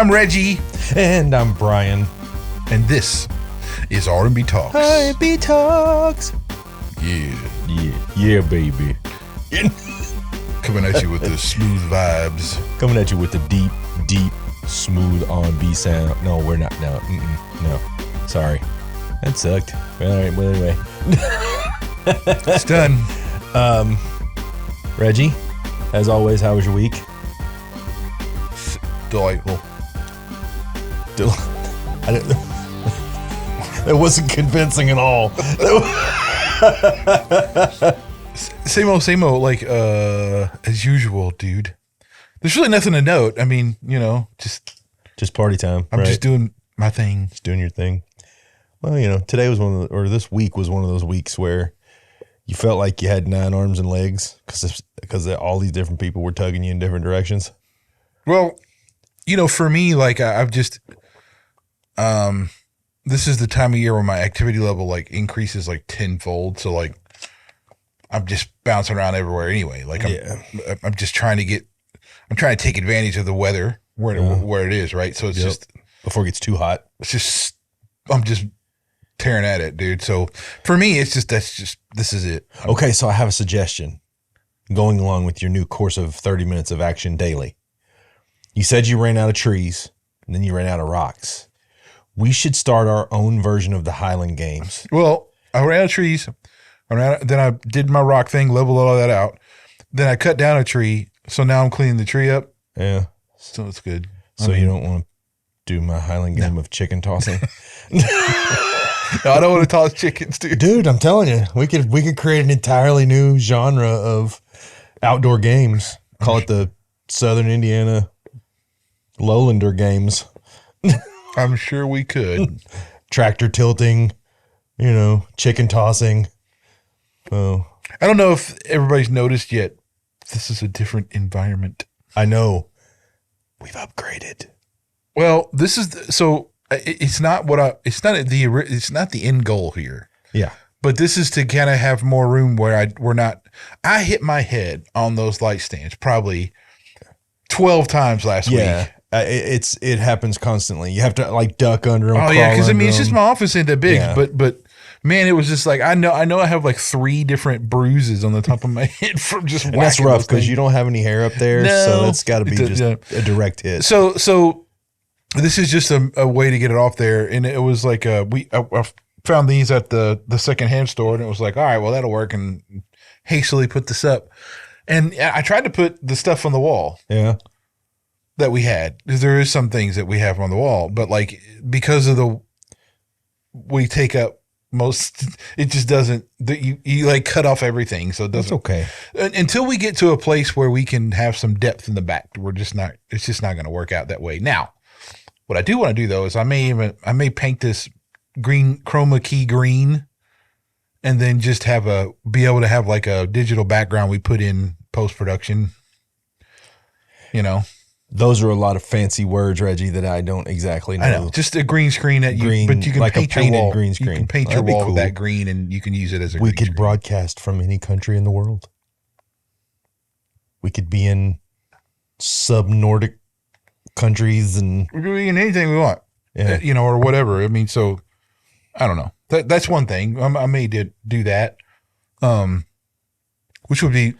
I'm Reggie. And I'm Brian. And this is R&B Talks. R&B Talks. Yeah, baby. Coming at you with the smooth vibes. Coming at you with the deep, smooth R&B sound. No, we're not. No. No. Sorry. That sucked. All right, well, anyway. It's done. Reggie, as always, how was your week? Delightful. I don't know. It wasn't convincing at all. Same old, like, as usual, dude. There's really nothing to note. I mean, just party time. I'm just doing my thing. Just doing your thing. Well, today was this week was one of those weeks where you felt like you had 9 arms and legs because all these different people were tugging you in different directions. Well, for me, like, I've just, this is the time of year where my activity level, like, increases, like, tenfold. So, like, I'm just bouncing around everywhere anyway. Like, I'm just trying to take advantage of the weather where it is, right? So it's just, before it gets too hot. I'm just tearing at it, dude. So for me, this is it. Okay, so I have a suggestion going along with your new course of 30 minutes of action daily. You said you ran out of trees and then you ran out of rocks. We should start our own version of the Highland Games. Well, I ran out of trees. Then I did my rock thing, leveled all that out. Then I cut down a tree. So now I'm cleaning the tree up. Yeah. So it's good. So you don't want to do my Highland game of chicken tossing? No, I don't want to toss chickens, dude. Dude, I'm telling you, we could create an entirely new genre of outdoor games. Call it the Southern Indiana Lowlander games. I'm sure we could. Tractor tilting, chicken tossing. Oh, I don't know if everybody's noticed yet. This is a different environment. I know. We've upgraded. Well, this is it's not the end goal here. Yeah. But this is to kind of have more room where I hit my head on those light stands probably 12 times last week. Yeah. It happens constantly. You have to like duck under them. Oh yeah, because it's just my office ain't that big, but man, it was just like I know I have like 3 different bruises on the top of my head from just whacking. And that's rough because you don't have any hair up there, so that's got to be just a direct hit. So this is just a way to get it off there, and it was like I found these at the secondhand store, and it was like, all right, well that'll work, and hastily put this up, and I tried to put the stuff on the wall. Yeah. That we had, because there is some things that we have on the wall, but like because of we take up most, it just doesn't. You like cut off everything, so it doesn't. That's okay. Until we get to a place where we can have some depth in the back, it's just not going to work out that way. Now, what I do want to do though is I may paint this green chroma key green, and then just be able to have like a digital background we put in post production. Those are a lot of fancy words, Reggie, that I don't exactly know. I know, just a green screen but you can like paint a your wall. Green screen. You can paint your wall with that green, and you can use it as a. We green could broadcast from any country in the world. We could be in sub-Nordic countries, and we could be in anything we want, or whatever. I mean, so I don't know. That's one thing. I may do that, which would be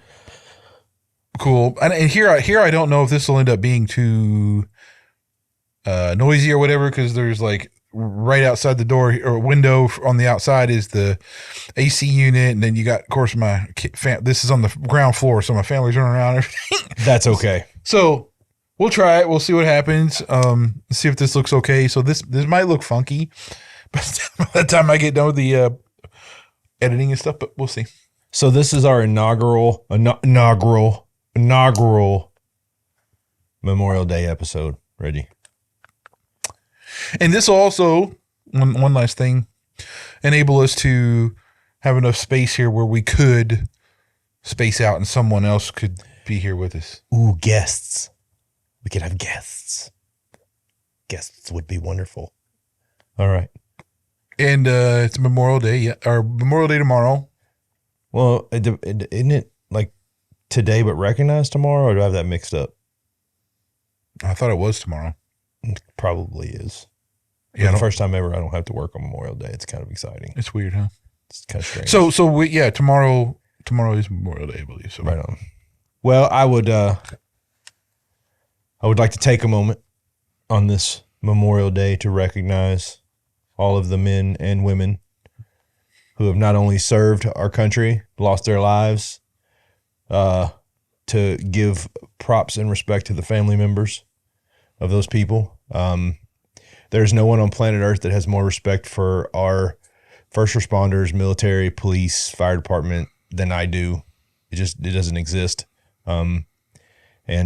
cool. And here I don't know if this will end up being too noisy or whatever, because there's like right outside the door or window on the outside is the AC unit, and then you got, of course, my this is on the ground floor, so my family's running around and everything. That's okay. So we'll try it. We'll see what happens. See if this looks okay. So this might look funky by the time I get done with the editing and stuff, but we'll see. So this is our inaugural Memorial Day episode, Reggie. And this will also, one last thing, enable us to have enough space here where we could space out and someone else could be here with us. Ooh, guests. We could have guests. Guests would be wonderful. All right. And it's Memorial Day, or Memorial Day tomorrow. Well, isn't it like today but recognized tomorrow, or do I have that mixed up? I thought it was tomorrow. Probably is. Yeah, The first time ever I don't have to work on Memorial Day. It's kind of exciting. it's weird, huh? It's kind of strange. Tomorrow is Memorial Day, I believe. So right on. Well, I would like to take a moment on this Memorial Day to recognize all of the men and women who have not only served our country, lost their lives, to give props and respect to the family members of those people. There's no one on planet Earth that has more respect for our first responders, military, police, fire department than I do. It doesn't exist. And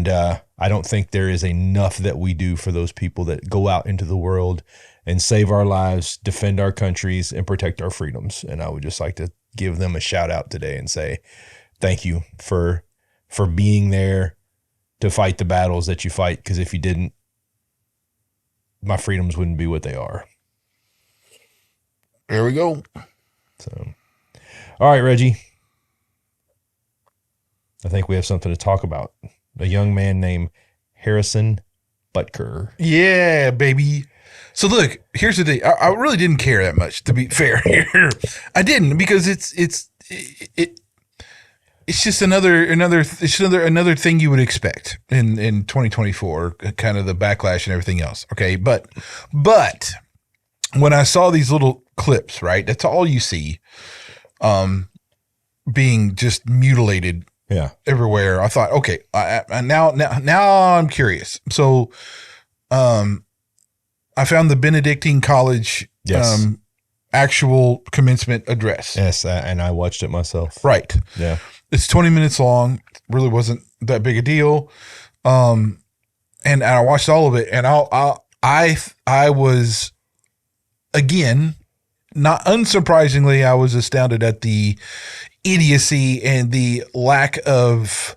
I don't think there is enough that we do for those people that go out into the world and save our lives, defend our countries, and protect our freedoms. And I would just like to give them a shout out today and say thank you for being there to fight the battles that you fight. Because if you didn't, my freedoms wouldn't be what they are. there we go. So, all right, Reggie. I think we have something to talk about. A young man named Harrison Butker. Yeah, baby. So look, here's the thing. I really didn't care that much, to be fair here. I didn't, because it's just another thing you would expect in 2024, kind of the backlash and everything else. Okay, but when I saw these little clips, right, that's all you see, being just mutilated, everywhere. I thought, okay, now I'm curious. So, I found the Benedictine College, actual commencement address. Yes, and I watched it myself. Right. Yeah. It's 20 minutes long. Really wasn't that big a deal. And I watched all of it, and I was, again, not unsurprisingly, I was astounded at the idiocy and the lack of,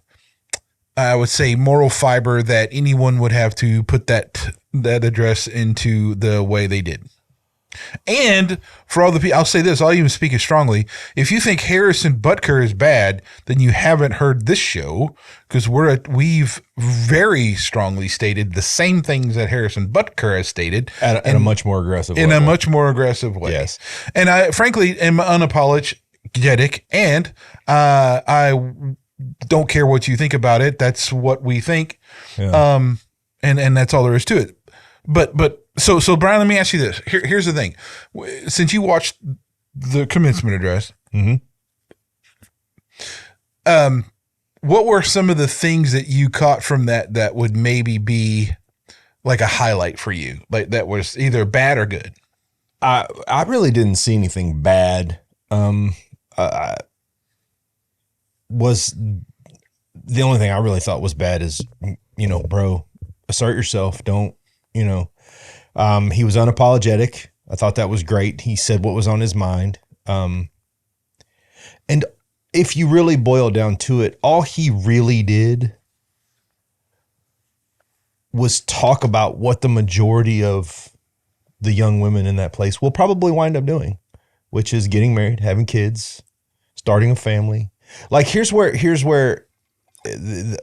I would say, moral fiber that anyone would have to put that address into the way they did. And for all the people, I'll say this, I'll even speak it strongly. If you think Harrison Butker is bad, then you haven't heard this show, because we've very strongly stated the same things that Harrison Butker has stated in a much more aggressive way. In a much more aggressive way. Yes. And I frankly am unapologetic, and I don't care what you think about it. That's what we think. Yeah. And that's all there is to it. But so Brian, let me ask you this. Here's the thing. Since you watched the commencement address, what were some of the things that you caught from that would maybe be like a highlight for you? Like that was either bad or good? I really didn't see anything bad. Was the only thing I really thought was bad is, bro, assert yourself. Don't, he was unapologetic. I thought that was great. He said what was on his mind. And if you really boil down to it, all he really did was talk about what the majority of the young women in that place will probably wind up doing, which is getting married, having kids, starting a family. Like here's where, and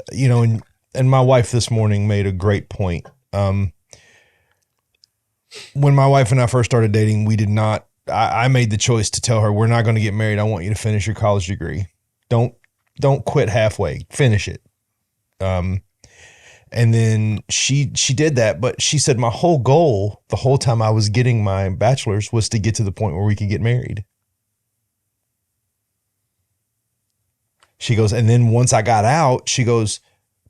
my wife this morning made a great point. When my wife and I first started dating, I made the choice to tell her, we're not going to get married. I want you to finish your college degree. Don't quit halfway, finish it. And then she did that, but she said my whole goal the whole time I was getting my bachelor's was to get to the point where we could get married. She goes, and then once I got out, she goes,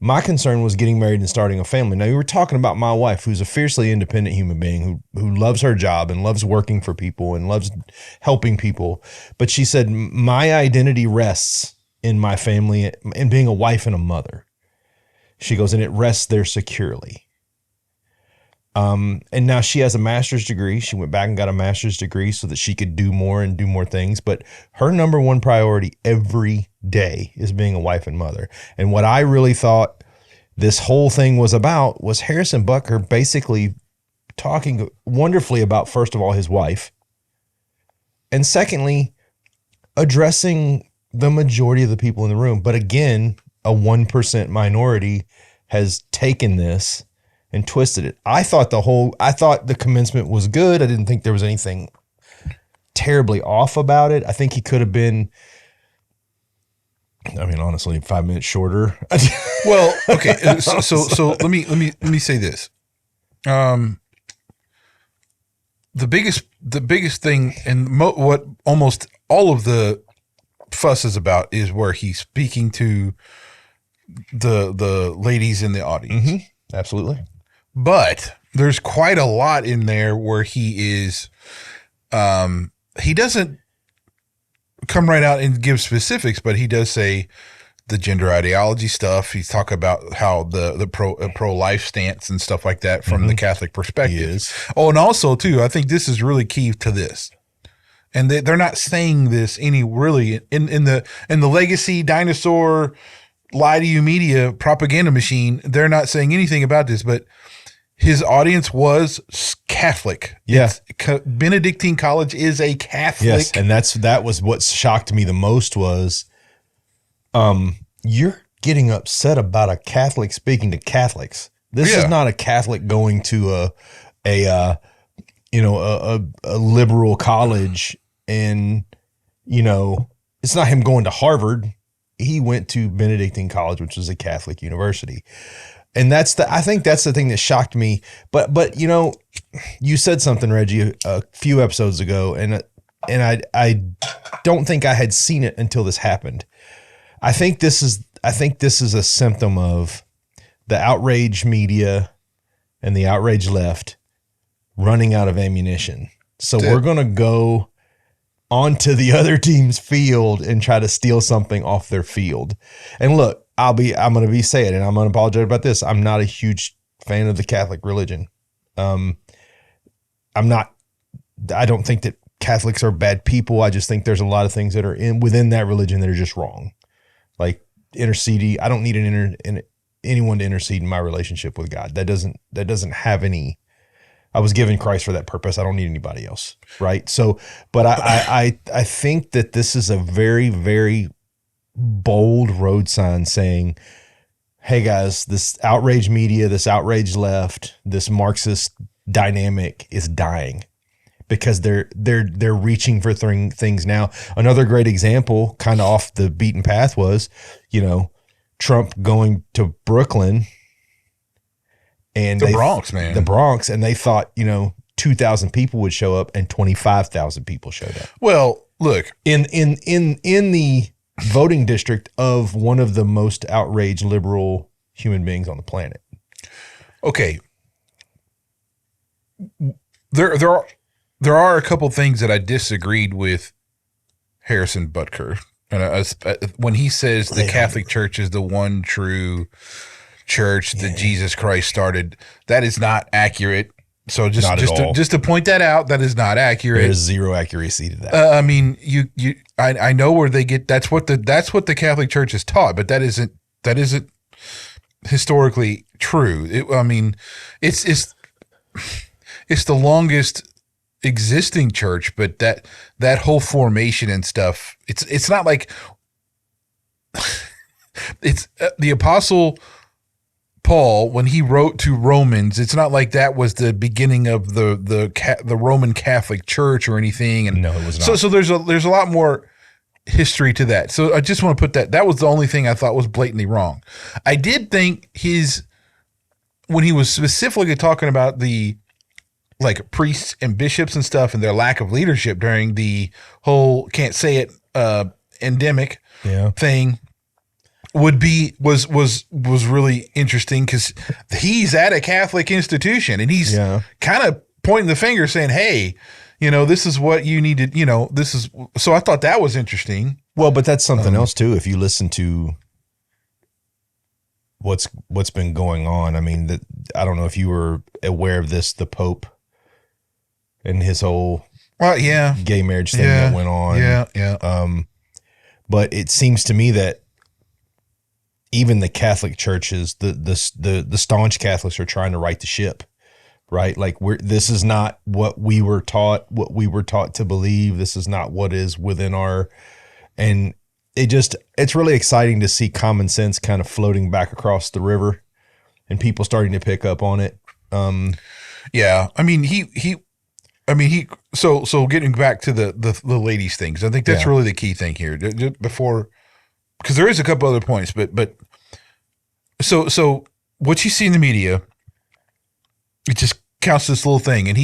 my concern was getting married and starting a family. Now, you were talking about my wife, who's a fiercely independent human being who loves her job and loves working for people and loves helping people. But she said, my identity rests in my family and being a wife and a mother. She goes, and it rests there securely. And now she has a master's degree. She went back and got a master's degree so that she could do more and do more things. But her number one priority every day is being a wife and mother. And what I really thought this whole thing was about was Harrison Butker basically talking wonderfully about, first of all, his wife. And secondly, addressing the majority of the people in the room. But again, a 1% minority has taken this and twisted it. I thought the commencement was good. I didn't think there was anything terribly off about it. I think he could have been, I mean, honestly, 5 minutes shorter. Well, okay. So let me say this. The biggest thing, and what almost all of the fuss is about, is where he's speaking to the ladies in the audience. Mm-hmm. Absolutely. But there's quite a lot in there where he is, he doesn't come right out and give specifics, but he does say the gender ideology stuff. He's talking about how the pro-life stance and stuff like that from the Catholic perspective. Oh, and also too, I think this is really key to this. And they're not saying this in the legacy dinosaur lie to you media propaganda machine. They're not saying anything about this, but his audience was Catholic. Yeah. Benedictine College is a Catholic. Yes, and that was what shocked me the most was, you're getting upset about a Catholic speaking to Catholics. This is not a Catholic going to a liberal college, and it's not him going to Harvard. He went to Benedictine College, which is a Catholic university. And I think that's the thing that shocked me. But you said something, Reggie, a few episodes ago, and I don't think I had seen it until this happened. I think this is a symptom of the outrage media and the outrage left running out of ammunition. So we're going to go onto the other team's field and try to steal something off their field. And look, I'm going to be saying, and I'm going to apologize about this, I'm not a huge fan of the Catholic religion. I don't think that Catholics are bad people. I just think there's a lot of things that are within that religion that are just wrong. Like interceding. I don't need anyone to intercede in my relationship with God. That doesn't have any. I was given Christ for that purpose. I don't need anybody else. Right. So, but I think that this is a very, very bold road sign saying, hey guys, this outrage media, this outrage left, this Marxist dynamic is dying because they're reaching for things now. Another great example, kind of off the beaten path, was, Trump going to Brooklyn and the Bronx, and they thought, 2,000 people would show up, and 25,000 people showed up. Well, look, in the voting district of one of the most outraged liberal human beings on the planet. Okay. There are a couple things that I disagreed with Harrison Butker. And when he says the Catholic Church is the one true church that Jesus Christ started, that is not accurate. So just to point that out, that is not accurate. There's zero accuracy to that. I mean, I know where they get, that's what the Catholic Church is taught, but that isn't historically true. It's the longest existing church, but that whole formation and stuff, it's not like it's the Apostle Paul, when he wrote to Romans, it's not like that was the beginning of the Roman Catholic Church or anything. And no, it was not. So there's a lot more history to that. So I just want to put that was the only thing I thought was blatantly wrong. I did think when he was specifically talking about the priests and bishops and stuff and their lack of leadership during the whole can't say it endemic thing was really interesting, because he's at a Catholic institution and he's kind of pointing the finger saying, hey, this is what you need to, so I thought that was interesting. Well, but that's something else too. If you listen to what's been going on, I mean, I don't know if you were aware of this, the Pope and his whole gay marriage thing that went on. But it seems to me that even the Catholic churches, the staunch Catholics are trying to right the ship, right? Like this is not what we were taught to believe. This is not what is within and it's really exciting to see common sense kind of floating back across the river and people starting to pick up on it. Yeah. I mean, so getting back to the ladies things, I think that's really the key thing here before, because there is a couple other points, but so what you see in the media, it just counts this little thing. And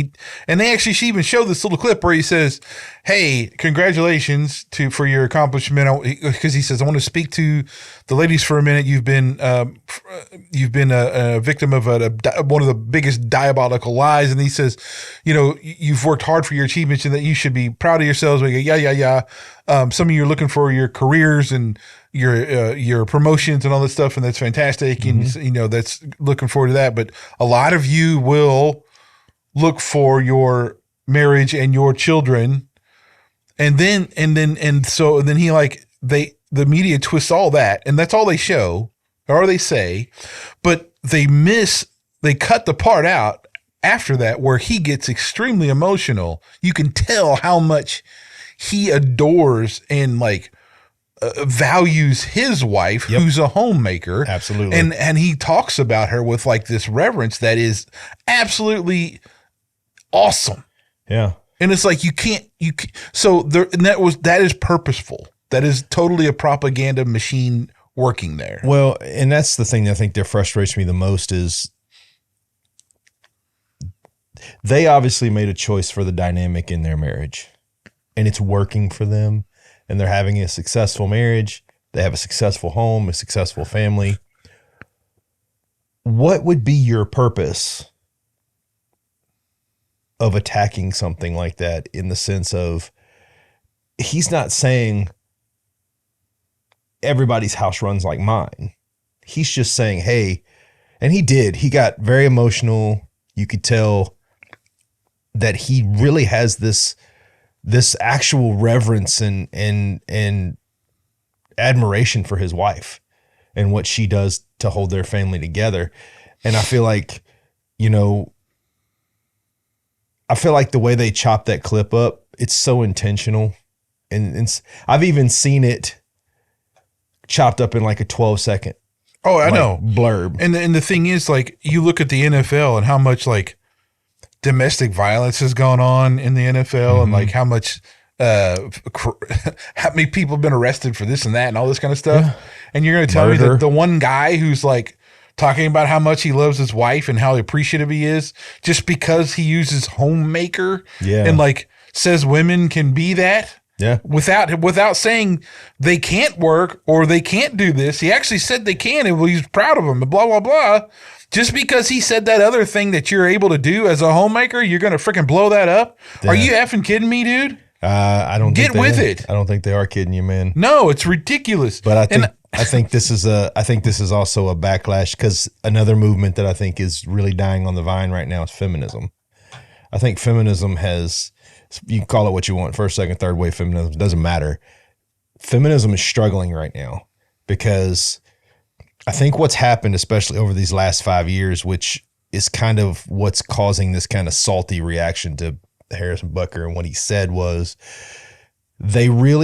she even showed this little clip where he says, "Hey, congratulations for your accomplishment." Because he says, "I want to speak to the ladies for a minute. You've been a victim of one of the biggest diabolical lies." And he says, "You've worked hard for your achievements and that you should be proud of yourselves." We go, yeah. Some of you are looking for your careers and your promotions and all this stuff, and that's fantastic. And that's looking forward to that. But a lot of you will look for your marriage and your children, and then he the media twists all that, and that's all they show or they say, but they cut the part out after that where he gets extremely emotional. You can tell how much he adores and values his wife, who's a homemaker. Absolutely. And he talks about her with this reverence that is absolutely awesome. Yeah. And it's that is purposeful. That is totally a propaganda machine working there. Well, and that's the thing that I think that frustrates me the most is they obviously made a choice for the dynamic in their marriage, and it's working for them, and they're having a successful marriage. They have a successful home, a successful family. What would be your purpose of attacking something like that, in the sense of, he's not saying everybody's house runs like mine. He's just saying, hey, and he got very emotional. You could tell that he really has this actual reverence and admiration for his wife and what she does to hold their family together. And I feel like, the way they chop that clip up, it's so intentional. And I've even seen it chopped up in a 12-second. Oh, I know. Blurb. And the thing is, you look at the NFL and how much domestic violence has gone on in the NFL, and how much how many people have been arrested for this and that and all this kind of stuff. Yeah. And you're going to tell me that the one guy who's talking about how much he loves his wife and how appreciative he is, just because he uses homemaker and says women can be that. Yeah. Without saying they can't work or they can't do this. He actually said they can, and he's proud of them, and blah, blah, blah. Just because he said that other thing that you're able to do as a homemaker, you're going to freaking blow that up? Yeah. Are you effing kidding me, dude? I don't get with it. I don't think they are kidding you, man. No, it's ridiculous. But I think this is also a backlash, because another movement that I think is really dying on the vine right now is feminism. I think feminism has, you can call it what you want, first, second, third wave feminism, doesn't matter. Feminism is struggling right now because I think what's happened, especially over these last 5 years, which is kind of what's causing this kind of salty reaction to Harrison Butker and what he said, was a lot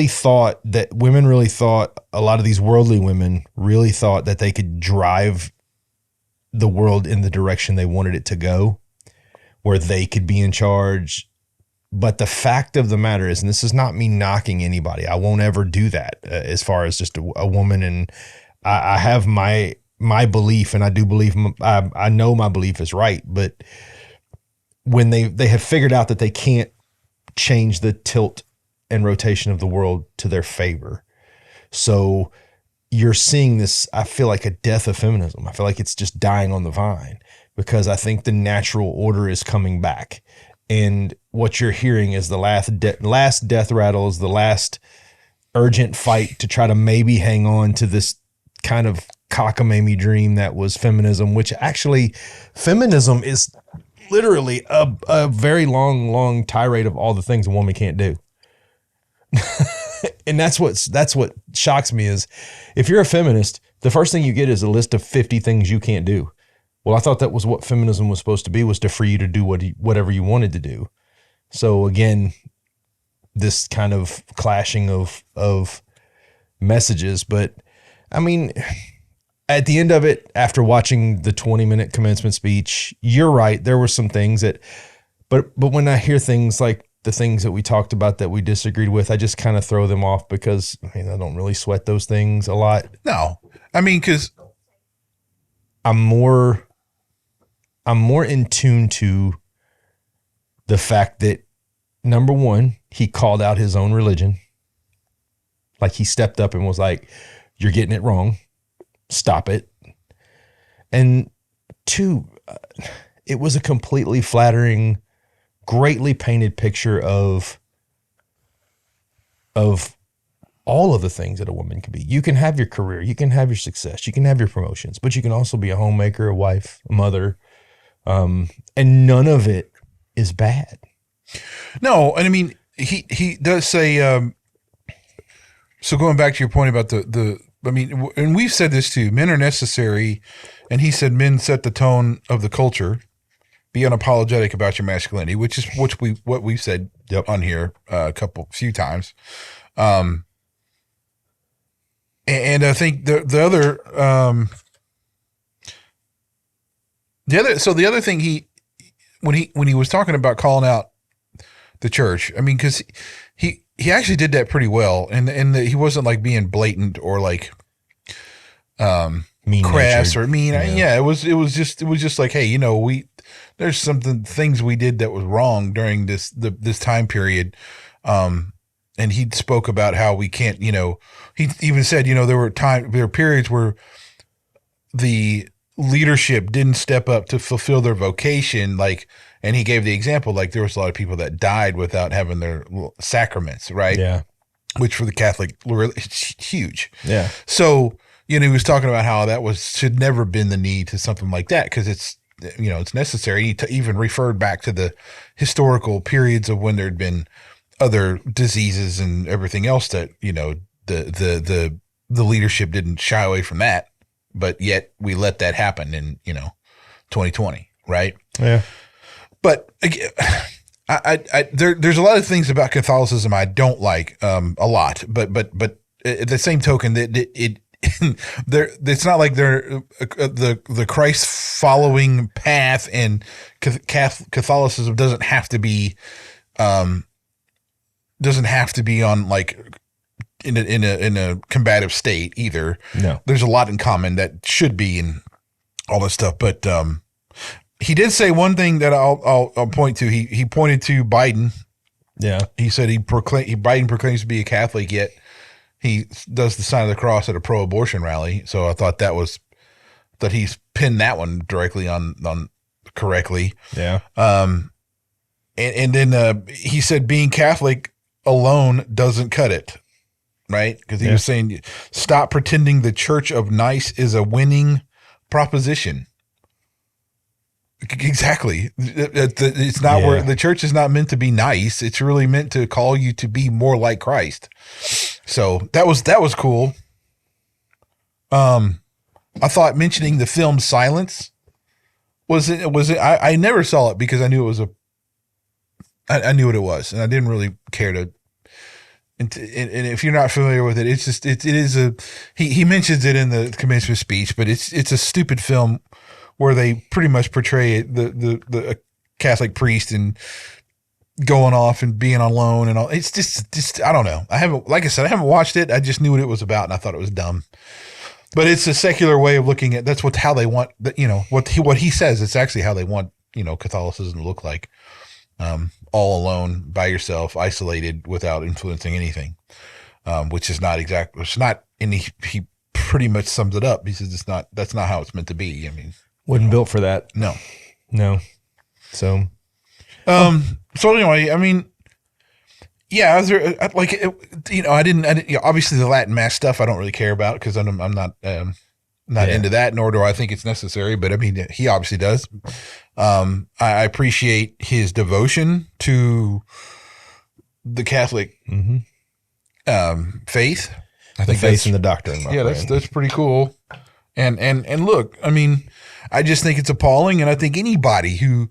of these worldly women really thought that they could drive the world in the direction they wanted it to go, where they could be in charge. But the fact of the matter is, and this is not me knocking anybody, I won't ever do that as far as just a woman. And I have my belief, and I do believe, I know my belief is right. But when they have figured out that they can't change the tilt and rotation of the world to their favor. So you're seeing this, I feel like, a death of feminism. I feel like it's just dying on the vine, because I think the natural order is coming back. And what you're hearing is the last death rattle, is the last urgent fight to try to maybe hang on to this kind of cockamamie dream that was feminism, which actually feminism is literally a very long tirade of all the things a woman can't do. And that's what shocks me, is if you're a feminist, the first thing you get is a list of 50 things you can't do. Well, I thought that was what feminism was supposed to be, was to free you to do whatever you wanted to do. So again, this kind of clashing of messages. But I mean, at the end of it, after watching the 20-minute commencement speech, you're right. There were some things that, but when I hear things like the things that we talked about that we disagreed with, I just kind of throw them off because I don't really sweat those things a lot. No, I mean, because I'm more in tune to the fact that, number one, he called out his own religion. Like he stepped up and was like, "You're getting it wrong. Stop it." And two, it was a completely flattering, greatly painted picture of all of the things that a woman can be. You can have your career, you can have your success, you can have your promotions, but you can also be a homemaker, a wife, a mother, and none of it is bad. No, and I mean, he does say, so going back to your point about I mean, and we've said this too, men are necessary, and he said men set the tone of the culture. Be unapologetic about your masculinity, what we've said on here few times. And I think the other thing when he was talking about calling out the church, I mean, because he actually did that pretty well, and he wasn't like being blatant or like mean, crass or mean. Yeah, it was just like, hey, there's things we did that was wrong during this time period. And he spoke about how we can't, he even said, there were periods where the leadership didn't step up to fulfill their vocation. And he gave the example, like there was a lot of people that died without having their sacraments, right? Yeah. Which for the Catholic, it's huge. Yeah. So, he was talking about how that should never been the need to something like that. Cause it's necessary. He even referred back to the historical periods of when there'd been other diseases and everything else that, the leadership didn't shy away from that, but yet we let that happen in, 2020. Right. Yeah. But again, there's a lot of things about Catholicism I don't like, a lot, but at the same token that it's not like they're the Christ following path, and Catholicism doesn't have to be on like in a combative state either. No, there's a lot in common that should be in all this stuff. But he did say one thing that I'll point to. He pointed to Biden. Yeah, he said Biden proclaims to be a Catholic, yet he does the sign of the cross at a pro-abortion rally. So I thought that he's pinned that one directly on correctly. Yeah. And then he said being Catholic alone doesn't cut it, right? Because he was saying, stop pretending the Church of Nice is a winning proposition. Exactly. It's not where the church is not meant to be nice. It's really meant to call you to be more like Christ. So that was cool. I thought mentioning the film Silence was it. I never saw it because I knew it was I knew what it was, and I didn't really care to. And if you're not familiar with it, it's just it is he mentions it in the commencement speech, but it's a stupid film where they pretty much portray the Catholic priest and going off and being on loan and all. It's just I don't know. I haven't watched it. I just knew what it was about, and I thought it was dumb. But it's a secular way of looking at. That's how they want. What he says. It's actually how they want Catholicism to look like. All alone, by yourself, isolated, without influencing anything, which is not exactly. It's not. And he pretty much sums it up. He says it's not. That's not how it's meant to be. I mean, wasn't built for that. No. So, so anyway, I mean, yeah, I didn't obviously the Latin mass stuff I don't really care about because I'm not into that, nor do I think it's necessary. But I mean, he obviously does. I appreciate his devotion to the Catholic faith. I think faith and the doctrine. Yeah, that's pretty cool. And look, I mean, I just think it's appalling, and I think anybody who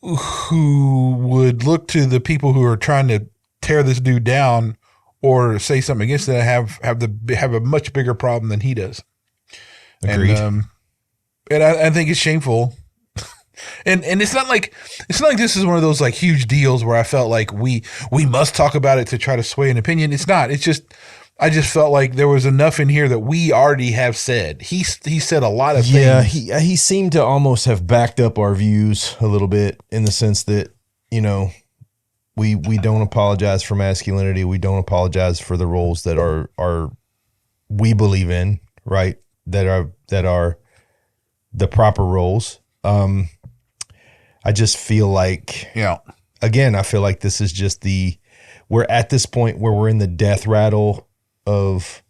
would look to the people who are trying to tear this dude down or say something against it have a much bigger problem than he does. Agreed. And I think it's shameful. And it's not like this is one of those like huge deals where I felt like we must talk about it to try to sway an opinion. It's not. It's just I just felt like there was enough in here that we already have said. He said a lot of things. Yeah, he seemed to almost have backed up our views a little bit in the sense that, you know, we don't apologize for masculinity. We don't apologize for the roles that are we believe in, right? That are the proper roles. I just feel like, again, I feel like this is just we're at this point where we're in the death rattle of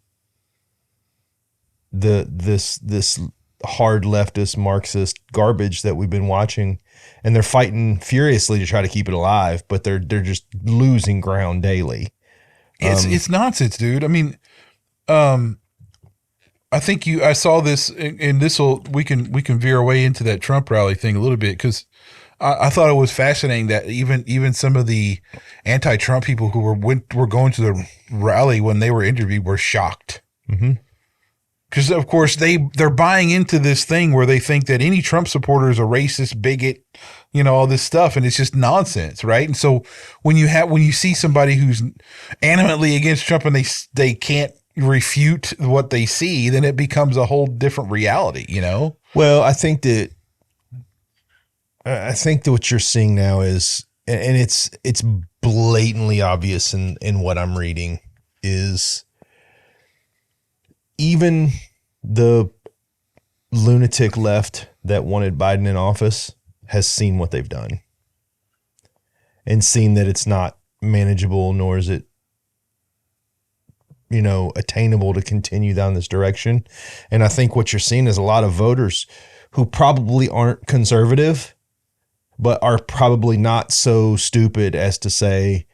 this hard leftist Marxist garbage that we've been watching, and they're fighting furiously to try to keep it alive, but they're just losing ground daily. It's nonsense, dude. I mean, I think I saw this, and we can veer away into that Trump rally thing a little bit, because I thought it was fascinating that even some of the anti-Trump people who were going to the rally when they were interviewed were shocked. Because of course they're buying into this thing where they think that any Trump supporter is a racist, bigot, you know, all this stuff, and it's just nonsense, right? And so when you see somebody who's animately against Trump and they can't refute what they see, then it becomes a whole different reality, you know? Well, I think that what you're seeing now is, and it's blatantly obvious in what I'm reading, is even the lunatic left that wanted Biden in office has seen what they've done and seen that it's not manageable, nor is it, you know, attainable to continue down this direction. And I think what you're seeing is a lot of voters who probably aren't conservative, but are probably not so stupid as to say,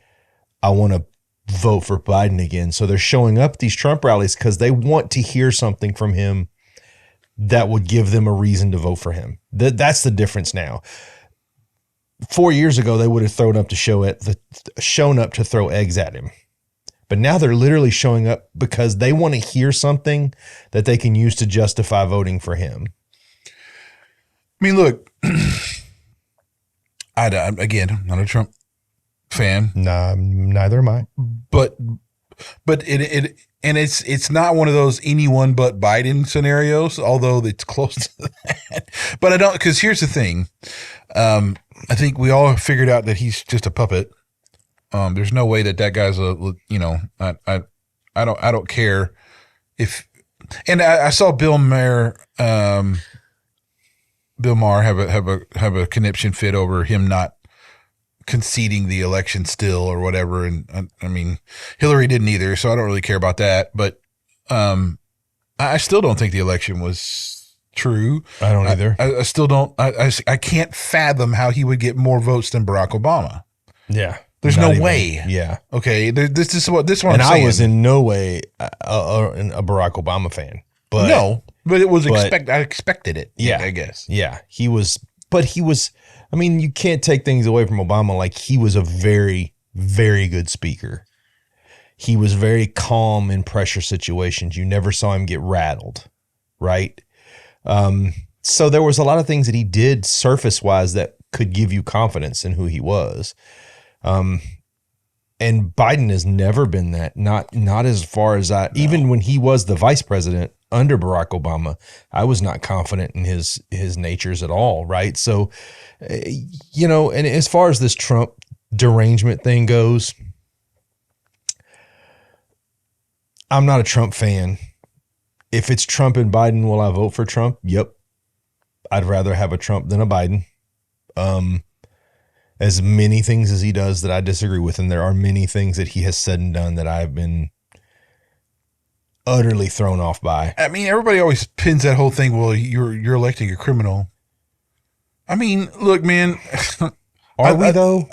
I want to vote for Biden again. So they're showing up at these Trump rallies because they want to hear something from him that would give them a reason to vote for him. That's the difference now. 4 years ago, they would have shown up to throw eggs at him. But now they're literally showing up because they want to hear something that they can use to justify voting for him. I mean, look, again, I'm not a Trump fan. Nah, neither am I. But it's not one of those anyone but Biden scenarios, although it's close to that. But I don't, because here's the thing. I think we all figured out that he's just a puppet. There's no way that guy's I don't care if, and I saw Bill Maher have a conniption fit over him not conceding the election still or whatever. And I mean, Hillary didn't either, so I don't really care about that. But I still don't think the election was true. I don't either. I still don't. I can't fathom how he would get more votes than Barack Obama. Yeah. There's no way. Yeah. Okay. This is what I'm saying. I was in no way a Barack Obama fan. But no, but it was I expected it. Yeah, I guess. Yeah, he was. I mean, you can't take things away from Obama. Like, he was a very, very good speaker. He was very calm in pressure situations. You never saw him get rattled, right? So there was a lot of things that he did surface wise that could give you confidence in who he was. And Biden has never been that, not as far as even when he was the vice president under Barack Obama, I was not confident in his natures at all. Right. So, you know, and as far as this Trump derangement thing goes, I'm not a Trump fan. If it's Trump and Biden, will I vote for Trump? Yep. I'd rather have a Trump than a Biden. As many things as he does that I disagree with, and there are many things that he has said and done that I've been utterly thrown off by. I mean, everybody always pins that whole thing. Well, you're electing a criminal. I mean, look, man. Are we though?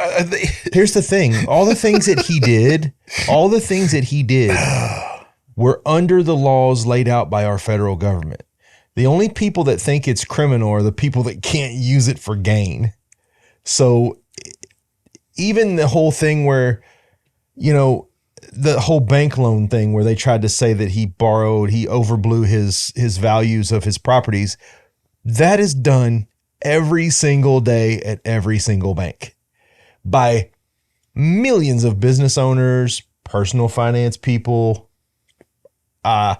Here's the thing: all the things that he did, were under the laws laid out by our federal government. The only people that think it's criminal are the people that can't use it for gain. So even the whole thing where, you know, the whole bank loan thing where they tried to say that he overblew his values of his properties. That is done every single day at every single bank by millions of business owners, personal finance people. I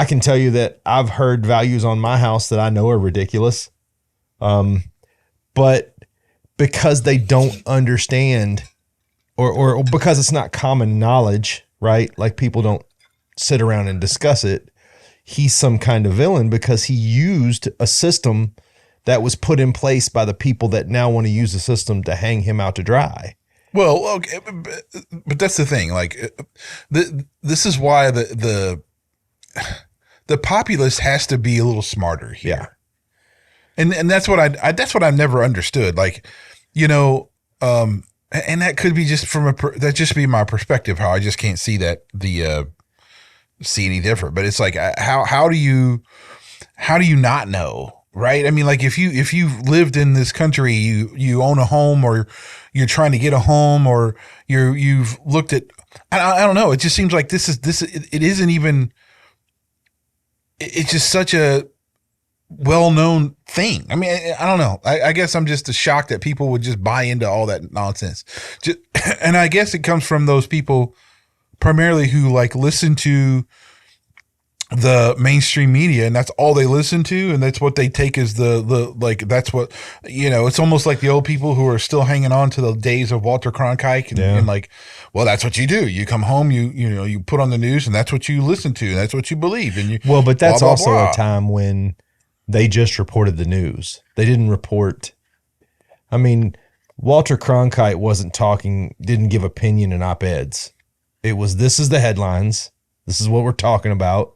can tell you that I've heard values on my house that I know are ridiculous. But because they don't understand or because it's not common knowledge, right? Like people don't sit around and discuss it. He's some kind of villain because he used a system that was put in place by the people that now want to use the system to hang him out to dry. Well, okay, but that's the thing. Like, this is why the populace has to be a little smarter here. Yeah. And that's what that's what I've never understood. Like, you know, and that could be just that just be my perspective, how I just can't see that see any different. But it's like, how do you not know? Right. I mean, like if you've lived in this country, you own a home or you're trying to get a home or you've looked at, I don't know. It just seems like it isn't even, it's just such a well-known thing. I mean, I don't know. I guess I'm just shocked that people would just buy into all that nonsense. And I guess it comes from those people primarily who like listen to the mainstream media and that's all they listen to. And that's what they take as the like, that's what, you know, it's almost like the old people who are still hanging on to the days of Walter Cronkite and like, well, that's what you do. You come home, you put on the news and that's what you listen to and that's what you believe. And but that's blah, blah, also blah. A time when they just reported the news. They didn't report. I mean, Walter Cronkite didn't give opinion in op-eds. It was, this is the headlines. This is what we're talking about.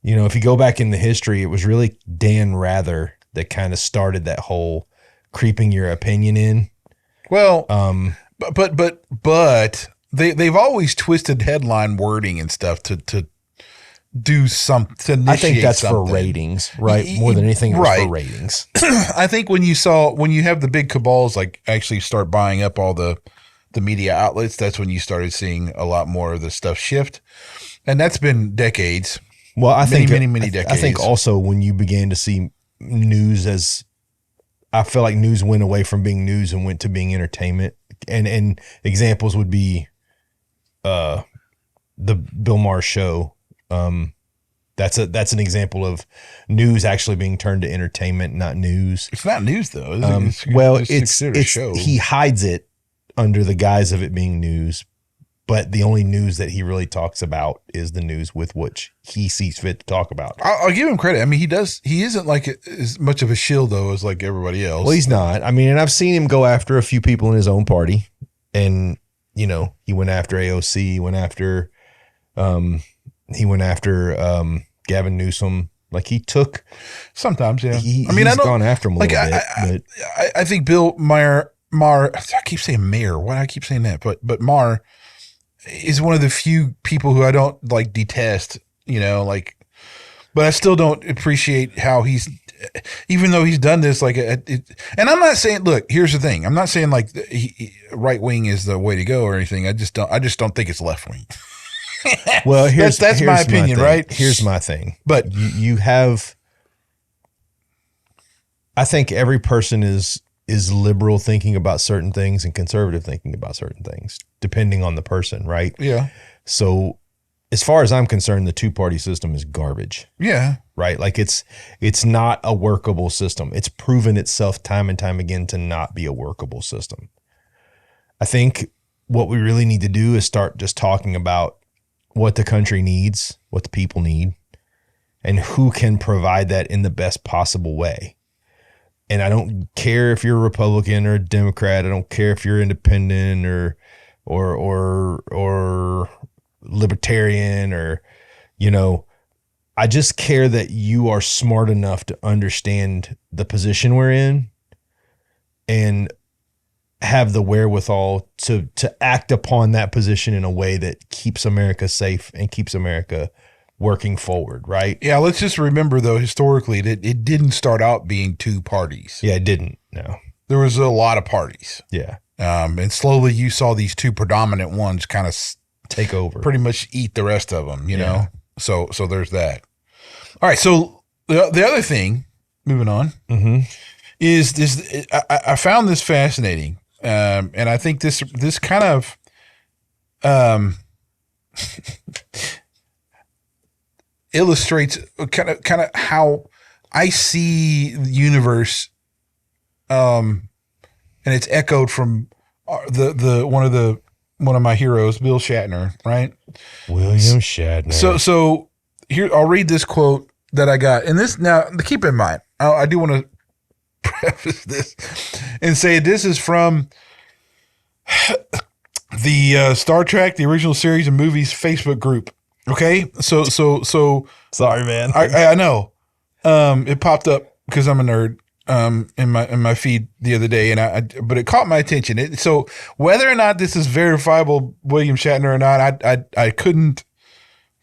You know, if you go back in the history, it was really Dan Rather that kind of started that whole creeping your opinion in. Well, but they've always twisted headline wording and stuff to do something, to initiate. I think that's something. For ratings, right? More than anything, it was for ratings. I think when you have the big cabals like actually start buying up all the media outlets, that's when you started seeing a lot more of the stuff shift, and that's been decades. Well, I think many decades. I think also when you began to see news I feel like news went away from being news and went to being entertainment, and examples would be, the Bill Maher show. That's an example of news actually being turned to entertainment, not news. It's not news though. It's a show. He hides it under the guise of it being news, but the only news that he really talks about is the news with which he sees fit to talk about. I'll give him credit. I mean, he isn't like as much of a shill though as like everybody else. Well, he's not. I mean, and I've seen him go after a few people in his own party, and you know, he went after AOC, he went after Gavin Newsom. Like he took sometimes, yeah. He's gone after him a little bit. I think Bill Maher. I keep saying Mayor. Why do I keep saying that? But Maher is one of the few people who I don't like detest. You know, like, but I still don't appreciate how he's, even though he's done this like and I'm not saying. Look, here's the thing. I'm not saying like right wing is the way to go or anything. I just don't think it's left wing. Well, here's my opinion, right? Here's my thing. But you have, I think every person is liberal thinking about certain things and conservative thinking about certain things, depending on the person, right? Yeah. So as far as I'm concerned, the two-party system is garbage. Yeah. Right? Like it's not a workable system. It's proven itself time and time again to not be a workable system. I think what we really need to do is start just talking about what the country needs, what the people need, and who can provide that in the best possible way. And I don't care if you're a Republican or a Democrat. I don't care if you're independent or libertarian or, you know, I just care that you are smart enough to understand the position we're in and have the wherewithal to act upon that position in a way that keeps America safe and keeps America working forward, right? Yeah, let's just remember, though, historically, that it didn't start out being two parties. Yeah, it didn't. No. There was a lot of parties. Yeah. And slowly you saw these two predominant ones kind of take over. pretty much eat the rest of them, you Yeah. know? So there's that. All right. So the other thing, moving on, is this, I found this fascinating. And I think this kind of, illustrates kind of how I see the universe, and it's echoed from the one of my heroes, Bill Shatner, right? William Shatner. So here, I'll read this quote that I got, and this, now keep in mind, I do want to preface this and say this is from the Star Trek, the original series of movies Facebook group. Okay, so Sorry, man. I know. It popped up because I'm a nerd. In my feed the other day, and but it caught my attention. So whether or not this is verifiable William Shatner or not, I couldn't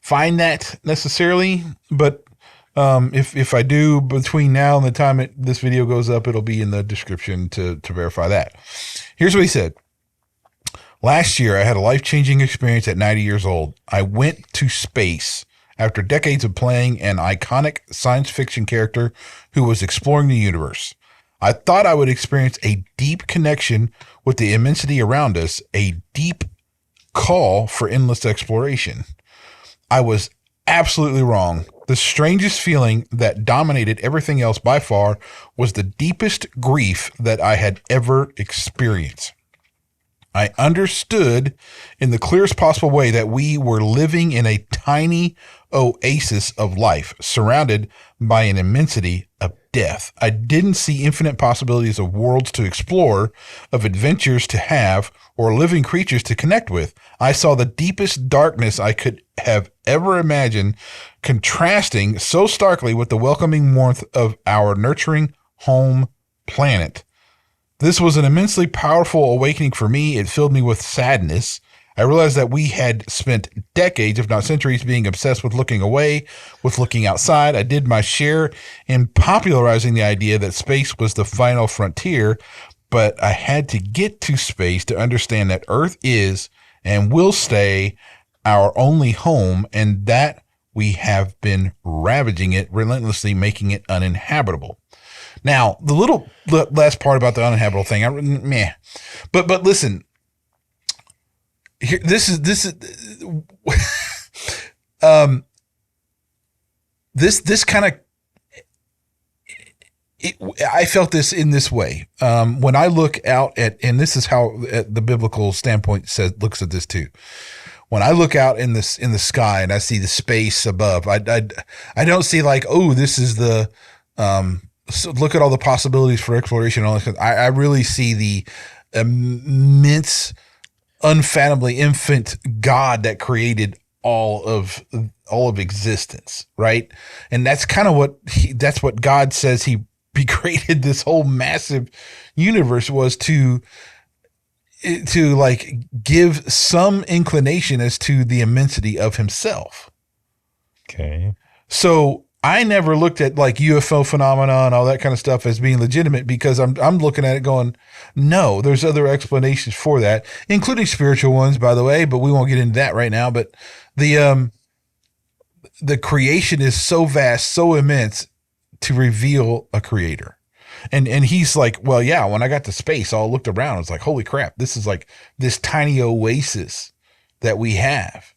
find that necessarily. But if I do between now and the time this video goes up, it'll be in the description to verify that. Here's what he said. Last year, I had a life-changing experience at 90 years old. I went to space after decades of playing an iconic science fiction character who was exploring the universe. I thought I would experience a deep connection with the immensity around us, a deep call for endless exploration. I was absolutely wrong. The strangest feeling that dominated everything else by far was the deepest grief that I had ever experienced. I understood in the clearest possible way that we were living in a tiny oasis of life, surrounded by an immensity of death. I didn't see infinite possibilities of worlds to explore, of adventures to have, or living creatures to connect with. I saw the deepest darkness I could have ever imagined, contrasting so starkly with the welcoming warmth of our nurturing home planet. This was an immensely powerful awakening for me. It filled me with sadness. I realized that we had spent decades, if not centuries, being obsessed with looking away, with looking outside. I did my share in popularizing the idea that space was the final frontier, but I had to get to space to understand that Earth is and will stay our only home, and that we have been ravaging it relentlessly, making it uninhabitable. Now, the last part about the uninhabitable thing, but listen, here, this is this kind of, I felt this in this way. When I look out at, and this is how the biblical standpoint looks at this too. When I look out in the sky and I see the space above, I don't see like, oh, this is the, so look at all the possibilities for exploration. And all this. I really see the immense, unfathomably infinite God that created all of existence, right? And that's kind of that's what God says he created this whole massive universe, was to like give some inclination as to the immensity of himself. Okay. So I never looked at like UFO phenomena and all that kind of stuff as being legitimate, because I'm looking at it going, no, there's other explanations for that, including spiritual ones, by the way, but we won't get into that right now. But the creation is so vast, so immense to reveal a creator. And he's like, well, yeah, when I got to space, I looked around. I was like, holy crap, this is like this tiny oasis that we have.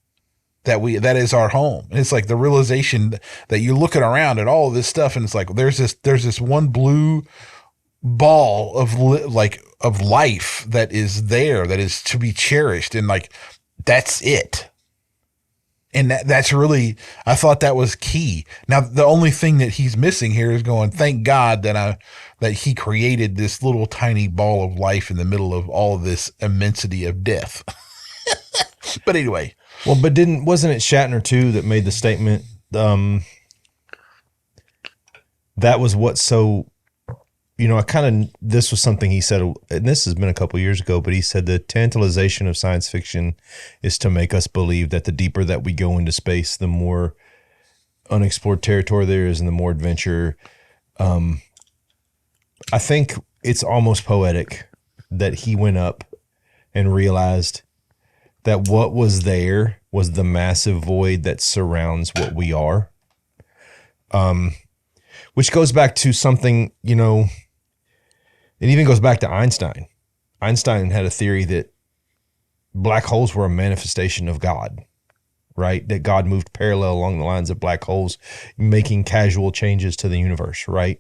That is our home. And it's like the realization that you're looking around at all of this stuff, and it's like there's this one blue ball of life that is there, that is to be cherished, and like that's it. And that's really, I thought that was key. Now the only thing that he's missing here is going, thank God that he created this little tiny ball of life in the middle of all of this immensity of death. But anyway. Well, but wasn't it Shatner too that made the statement? That was what so, this was something he said, and this has been a couple years ago, but he said the tantalization of science fiction is to make us believe that the deeper that we go into space, the more unexplored territory there is and the more adventure. I think it's almost poetic that he went up and realized that what was there was the massive void that surrounds what we are. Which goes back to something, you know, it even goes back to Einstein. Einstein had a theory that black holes were a manifestation of God, right? That God moved parallel along the lines of black holes, making casual changes to the universe, right?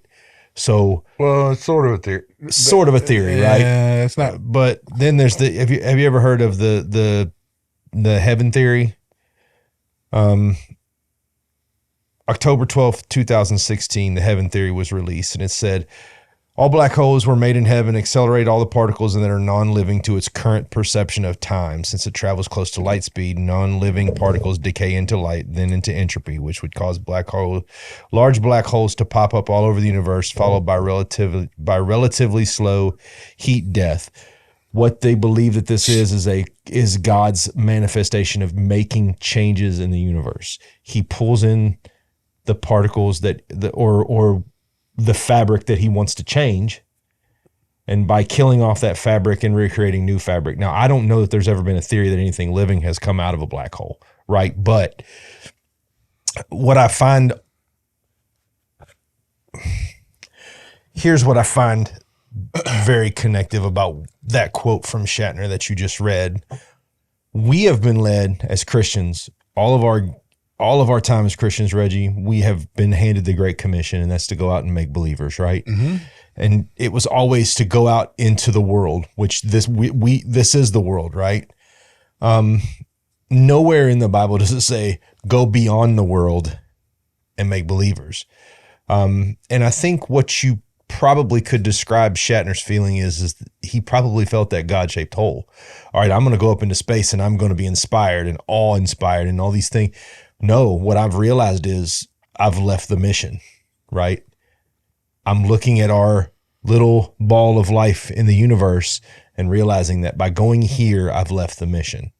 So, well, it's sort of a theory. Right? It's not. But then there's the have you ever heard of the heaven theory? October 12th, 2016, the heaven theory was released, and it said all black holes were made in heaven, accelerate all the particles and that are non-living to its current perception of time. Since it travels close to light speed, non-living particles decay into light, then into entropy, which would cause large black holes to pop up all over the universe, followed by relatively slow heat death. What they believe that this is God's manifestation of making changes in the universe. He pulls in the particles or the fabric that he wants to change, and by killing off that fabric and recreating new fabric. Now, I don't know that there's ever been a theory that anything living has come out of a black hole, right? But here's what I find very connective about that quote from Shatner that you just read. We have been led as Christians, all of our time as Christians, Reggie, we have been handed the Great Commission, and that's to go out and make believers, right? Mm-hmm. And it was always to go out into the world, which this is the world, right? Nowhere in the Bible does it say go beyond the world and make believers. And I think what you probably could describe Shatner's feeling is he probably felt that God-shaped hole. All right, I'm going to go up into space and I'm going to be inspired and awe-inspired and all these things. No, what I've realized is I've left the mission, right? I'm looking at our little ball of life in the universe and realizing that by going here, I've left the mission.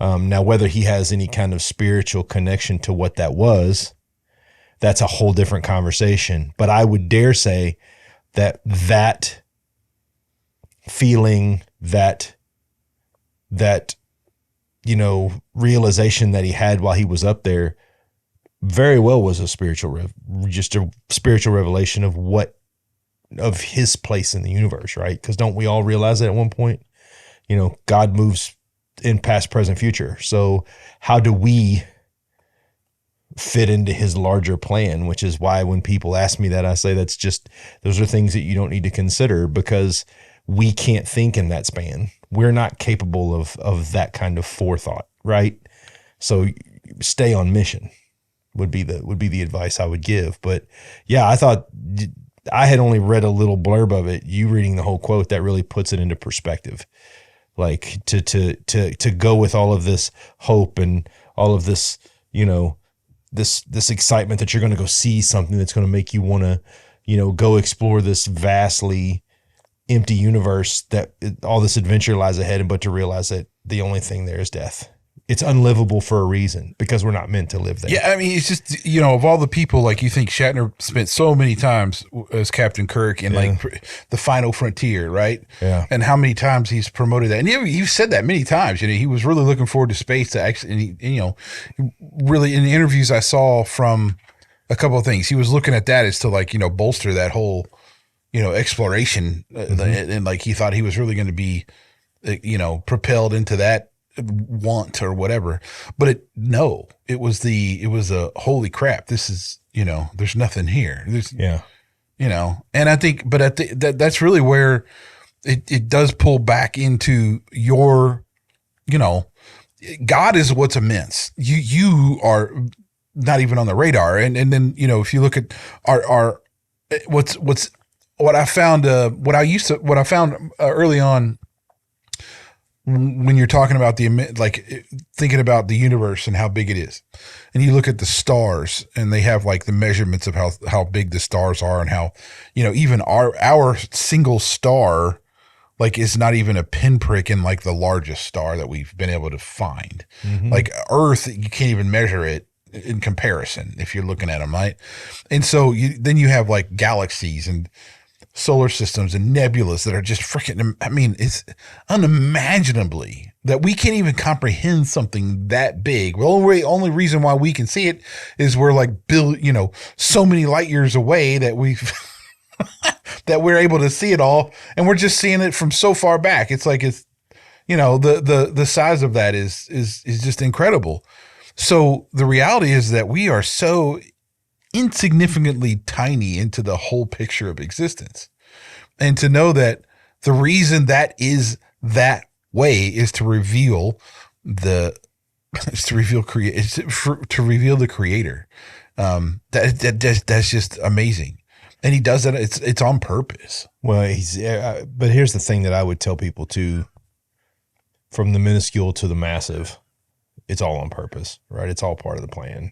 Now, whether he has any kind of spiritual connection to what that was, that's a whole different conversation. But I would dare say that feeling, that you know, realization that he had while he was up there very well was a spiritual revelation of his place in the universe, right? Because don't we all realize that at one point, you know, God moves in past, present, future. So how do we fit into his larger plan? Which is why when people ask me that, I say those are things that you don't need to consider, because we can't think in that span. We're not capable of that kind of forethought, right? So stay on mission would be the advice I would give. But yeah, I thought I had only read a little blurb of it. You reading the whole quote, that really puts it into perspective. Like to go with all of this hope and all of this, you know, this excitement that you're going to go see something that's going to make you want to, you know, go explore this vastly empty universe that all this adventure lies ahead, but to realize that the only thing there is death. It's unlivable for a reason, because we're not meant to live there. Yeah, I mean, it's just, you know, of all the people, like, you think Shatner spent so many times as Captain Kirk in like the final frontier, right? Yeah. And how many times he's promoted that. And you've said that many times, you know, he was really looking forward to space to actually, and, you know, really in the interviews I saw from a couple of things, he was looking at that as to, like, you know, bolster that whole, you know, exploration, and like he thought he was really going to be, you know, propelled into that want or whatever. But it was a holy crap. This is, you know, there's nothing here. You know, and I think, but that's really where it does pull back into your, you know, God is what's immense. You are not even on the radar, and then, you know, if you look at our what I found early on, when you're talking about thinking about the universe and how big it is, and you look at the stars, and they have like the measurements of how big the stars are, and how, you know, even our single star, like, is not even a pinprick in like the largest star that we've been able to find. Mm-hmm. Like Earth, you can't even measure it in comparison if you're looking at them, right? And so then you have like galaxies, and solar systems and nebulas that are just freaking, I mean, it's unimaginably that we can't even comprehend something that big. The only reason why we can see it is we're like so many light years away that that we're able to see it all, and we're just seeing it from so far back. It's like the size of that is just incredible. So the reality is that we are so insignificantly tiny into the whole picture of existence. And to know that the reason that is that way is to reveal the creator. That's just amazing. And he does that. It's on purpose. Well, but here's the thing that I would tell people too, from the minuscule to the massive, it's all on purpose, right? It's all part of the plan.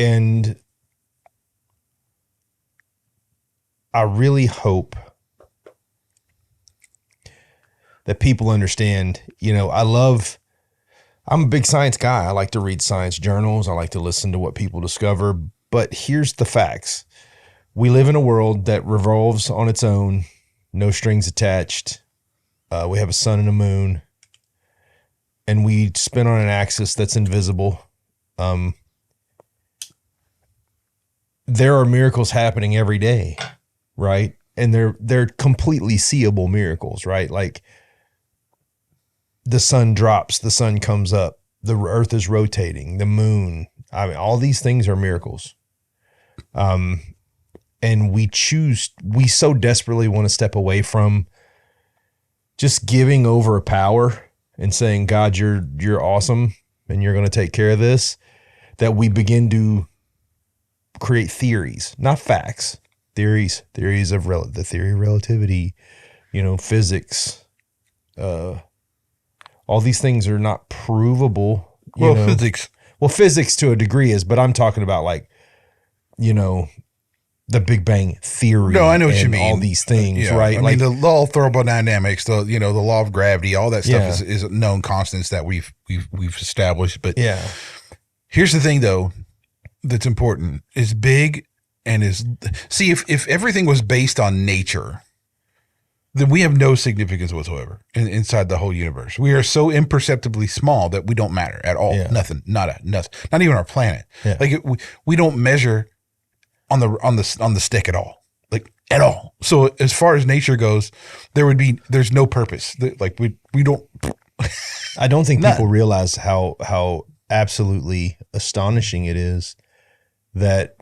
And I really hope that people understand, I'm a big science guy. I like to read science journals. I like to listen to what people discover, but here's the facts. We live in a world that revolves on its own, no strings attached. We have a sun and a moon, and we spin on an axis that's invisible. There are miracles happening every day, right? And they're completely seeable miracles, right? Like the sun drops, the sun comes up, the earth is rotating, the moon. I mean, all these things are miracles. And we so desperately want to step away from just giving over a power and saying, God, you're awesome and you're going to take care of this, that we begin to create theories, not facts, theories of the theory of relativity, physics. All these things are not provable. Physics to a degree is, but I'm talking about the Big Bang Theory. No, I know what you mean. All these things, right? I mean, the law of thermodynamics, the law of gravity, all that stuff is known constants that we've established. But here's the thing, though, that's important: is big and if everything was based on nature, then we have no significance whatsoever inside the whole universe. We are so imperceptibly small that we don't matter at all. Yeah. Nothing, not even our planet. Yeah. Like we don't measure on the stick at all, like at all. So as far as nature goes, there's no purpose. Like we don't. I don't think people realize how absolutely astonishing it is that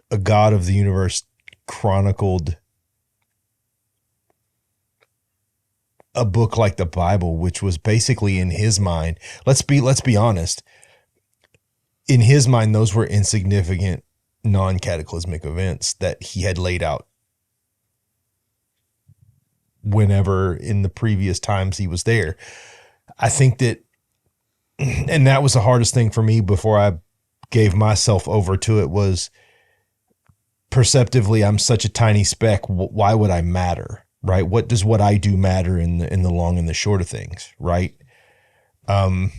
a God of the universe chronicled a book like the Bible, which was basically in his mind. Let's be honest. In his mind, those were insignificant, non-cataclysmic events that he had laid out whenever in the previous times he was there. I think that, and that was the hardest thing for me before I gave myself over to it, was perceptively, I'm such a tiny speck. Why would I matter? Right? What does what I do matter in the long and the short of things? Right. And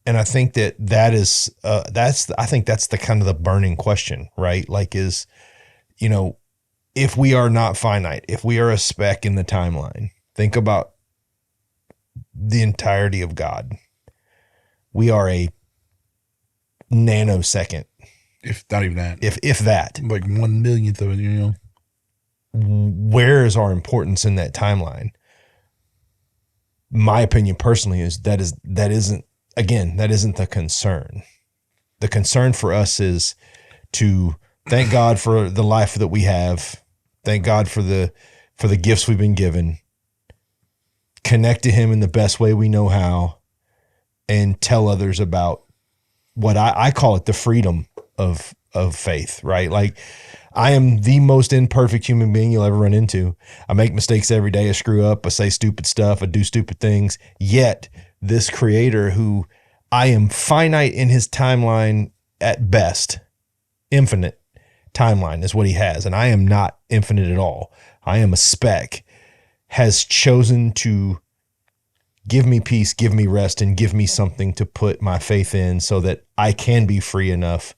I think that is, I think that's the kind of the burning question, right? Like if we are not finite, if we are a speck in the timeline, think about the entirety of God. We are a nanosecond. If not even that. If that. Like 1/1,000,000th of it, Where is our importance in that timeline? My opinion personally is that isn't the concern. The concern for us is to thank God for the life that we have. Thank God for the gifts we've been given. Connect to him in the best way we know how, and tell others about what I call it, the freedom of faith, right? Like, I am the most imperfect human being you'll ever run into. I make mistakes every day. I screw up. I say stupid stuff. I do stupid things. Yet this creator, who I am finite in his timeline at best, infinite timeline is what he has. And I am not infinite at all. I am a speck, has chosen to give me peace, give me rest, and give me something to put my faith in so that I can be free enough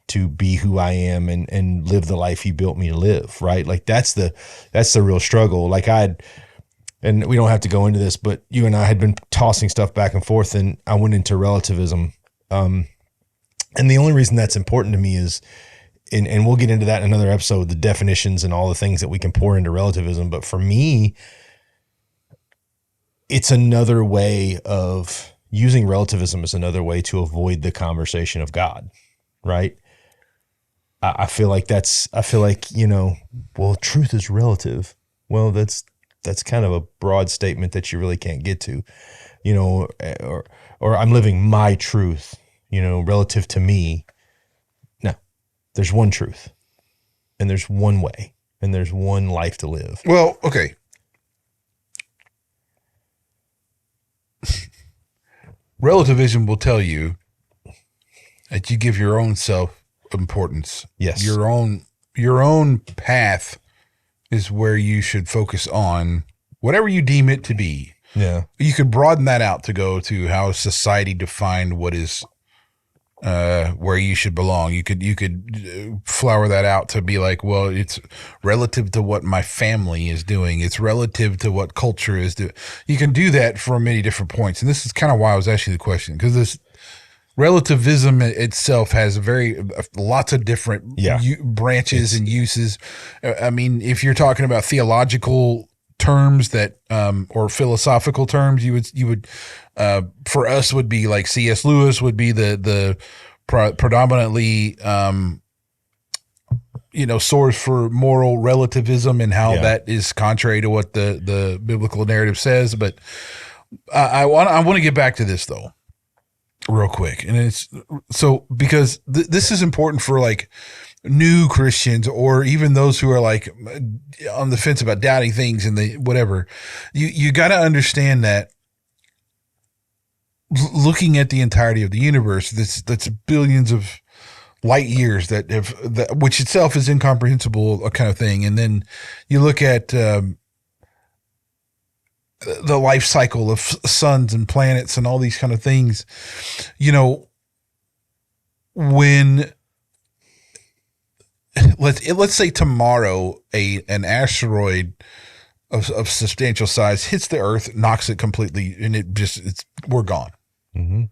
to be who I am and live the life he built me to live. Right. Like that's the real struggle. Like and we don't have to go into this, but you and I had been tossing stuff back and forth, and I went into relativism. And the only reason that's important to me is, and we'll get into that in another episode, the definitions and all the things that we can pour into relativism. But for me, it's another way of using relativism as another way to avoid the conversation of God. Right. I feel like, well, truth is relative. Well, that's kind of a broad statement that you really can't get to, or I'm living my truth, relative to me. No, there's one truth, and there's one way, and there's one life to live. Well, okay. Relativism will tell you that you give your own self importance. Yes. Your own path is where you should focus on, whatever you deem it to be. Yeah. You could broaden that out to go to how society defined what is where you should belong. You could flower that out to be like, well, it's relative to what my family is doing. It's relative to what culture is doing. You can do that from many different points. And this is kind of why I was asking the question, because this relativism itself has lots of different branches and uses. I mean, if you're talking about theological terms that, or philosophical terms, you would, for us would be like C.S. Lewis would be the predominantly, source for moral relativism and how that is contrary to what the biblical narrative says. But I want to get back to this though, real quick. And it's so, because this is important for like new Christians, or even those who are like on the fence about doubting things and whatever. You got to understand that looking at the entirety of the universe, that's billions of light years which itself is incomprehensible, a kind of thing. And then you look at the life cycle of suns and planets and all these kind of things, when let's say tomorrow an asteroid of substantial size hits the Earth, knocks it completely, and we're gone. Mm-hmm.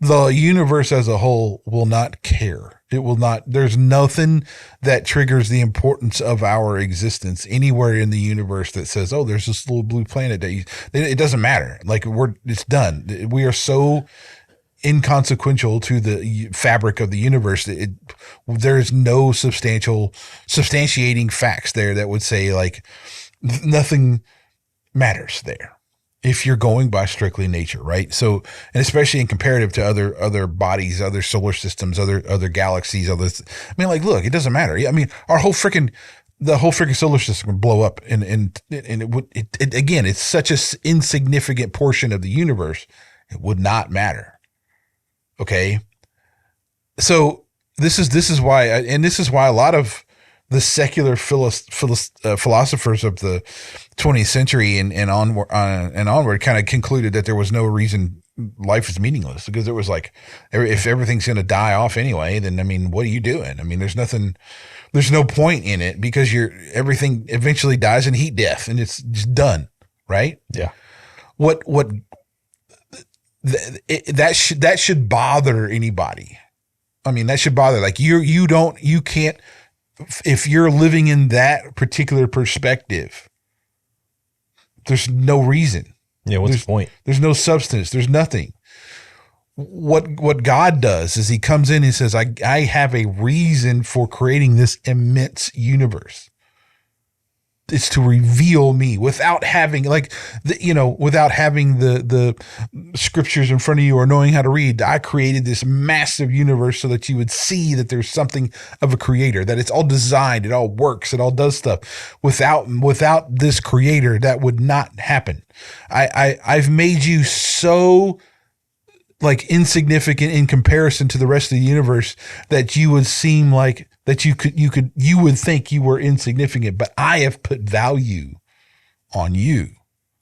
The universe as a whole will not care. It will not. There's nothing that triggers the importance of our existence anywhere in the universe that says, "Oh, there's this little blue planet that it doesn't matter." Like it's done. We are so inconsequential to the fabric of the universe that there's no substantiating facts there that would say like nothing matters there if you're going by strictly nature, right? So, and especially in comparative to other bodies, other solar systems, other galaxies, I mean, like, look, it doesn't matter. I mean, the whole freaking solar system would blow up, and it again, it's such an insignificant portion of the universe, it would not matter. Okay, so this is why a lot of the secular philosophers of the 20th century and onward kind of concluded that there was no reason life is meaningless, because it was like, if everything's going to die off anyway, then I mean, what are you doing? I mean, there's no point in it, because everything eventually dies in heat death and it's just done, right? Yeah. That should bother anybody. I mean, that should bother, like you can't, if you're living in that particular perspective, there's no reason. Yeah. What's the point? There's no substance. There's nothing. What God does is he comes in and says, I have a reason for creating this immense universe. It's to reveal me without having without having the scriptures in front of you or knowing how to read. I created this massive universe so that you would see that there's something of a creator, that it's all designed, it all works, it all does stuff. Without this creator, that would not happen. I've made you so like insignificant in comparison to the rest of the universe that you would seem like that you would think you were insignificant, but I have put value on you.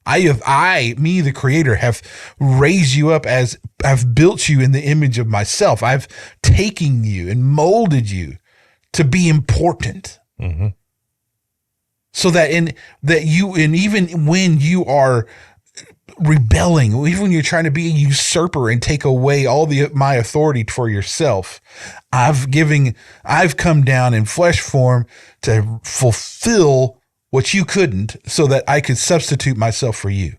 Me, the creator, have raised you up I've built you in the image of myself. I've taken you and molded you to be important. Mm-hmm. So that even when you are rebelling, even when you're trying to be a usurper and take away all my authority for yourself, I've come down in flesh form to fulfill what you couldn't, so that I could substitute myself for you.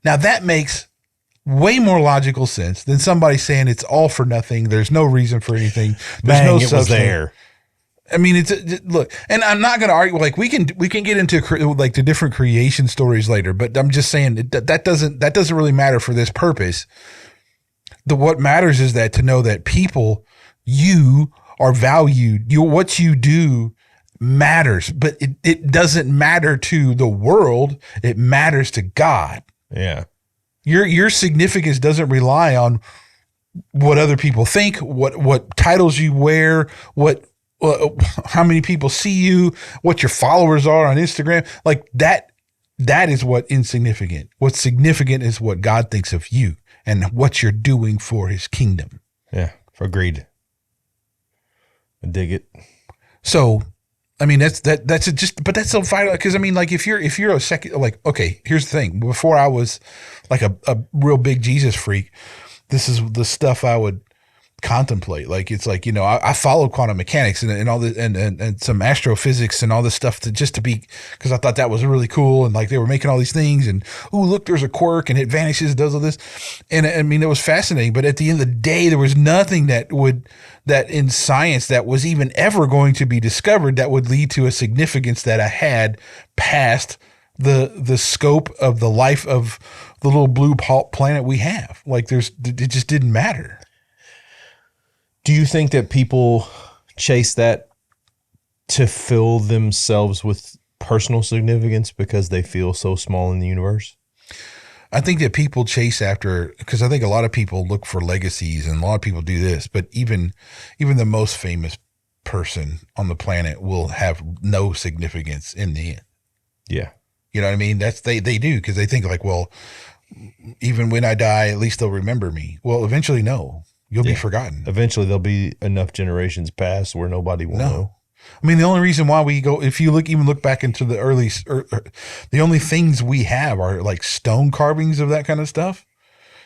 Now that makes way more logical sense than somebody saying it's all for nothing. There's no reason for anything. There's no it was there. I mean, look, and I'm not going to argue. Like we can get into like the different creation stories later, but I'm just saying that doesn't really matter for this purpose. What matters is that to know that people, you are valued. What you do matters, but it doesn't matter to the world. It matters to God. Yeah. Your significance doesn't rely on what other people think, what titles you wear, how many people see you, what your followers are on Instagram. Like that is what's insignificant. What's significant is what God thinks of you and what you're doing for his kingdom. Yeah. Agreed. I dig it. So, I mean, but that's so vital. Cause I mean, like if you're a second, like, okay, here's the thing. Before I was like a real big Jesus freak, this is the stuff I would contemplate. Like, it's like, I followed quantum mechanics and all this and some astrophysics and all this stuff because I thought that was really cool. And like, they were making all these things and, oh, look, there's a quirk and it vanishes, does all this. And I mean, it was fascinating, but at the end of the day, there was nothing that in science that was even ever going to be discovered that would lead to a significance that I had past the scope of the life of the little blue planet we have. Like it just didn't matter. Do you think that people chase that to fill themselves with personal significance because they feel so small in the universe? I think that people chase after, because I think a lot of people look for legacies and a lot of people do this, but even the most famous person on the planet will have no significance in the end. Yeah. You know what I mean? They do, because they think like, well, even when I die, at least they'll remember me. Well, eventually, no. You'll be forgotten. Eventually, there'll be enough generations past where nobody will know. I mean, the only reason why we go, if you look back into the early, the only things we have are like stone carvings of that kind of stuff.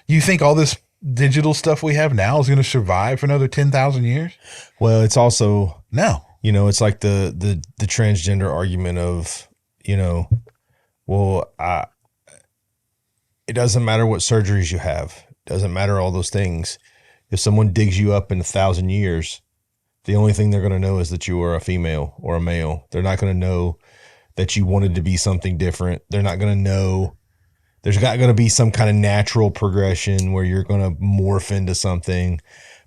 You think all this digital stuff we have now is going to survive for another 10,000 years? Well, it's also no. It's like the transgender argument of, it doesn't matter what surgeries you have. It doesn't matter all those things. If someone digs you up in 1,000 years, the only thing they're going to know is that you are a female or a male. They're not going to know that you wanted to be something different. They're not going to know. There's not going to be some kind of natural progression where you're going to morph into something.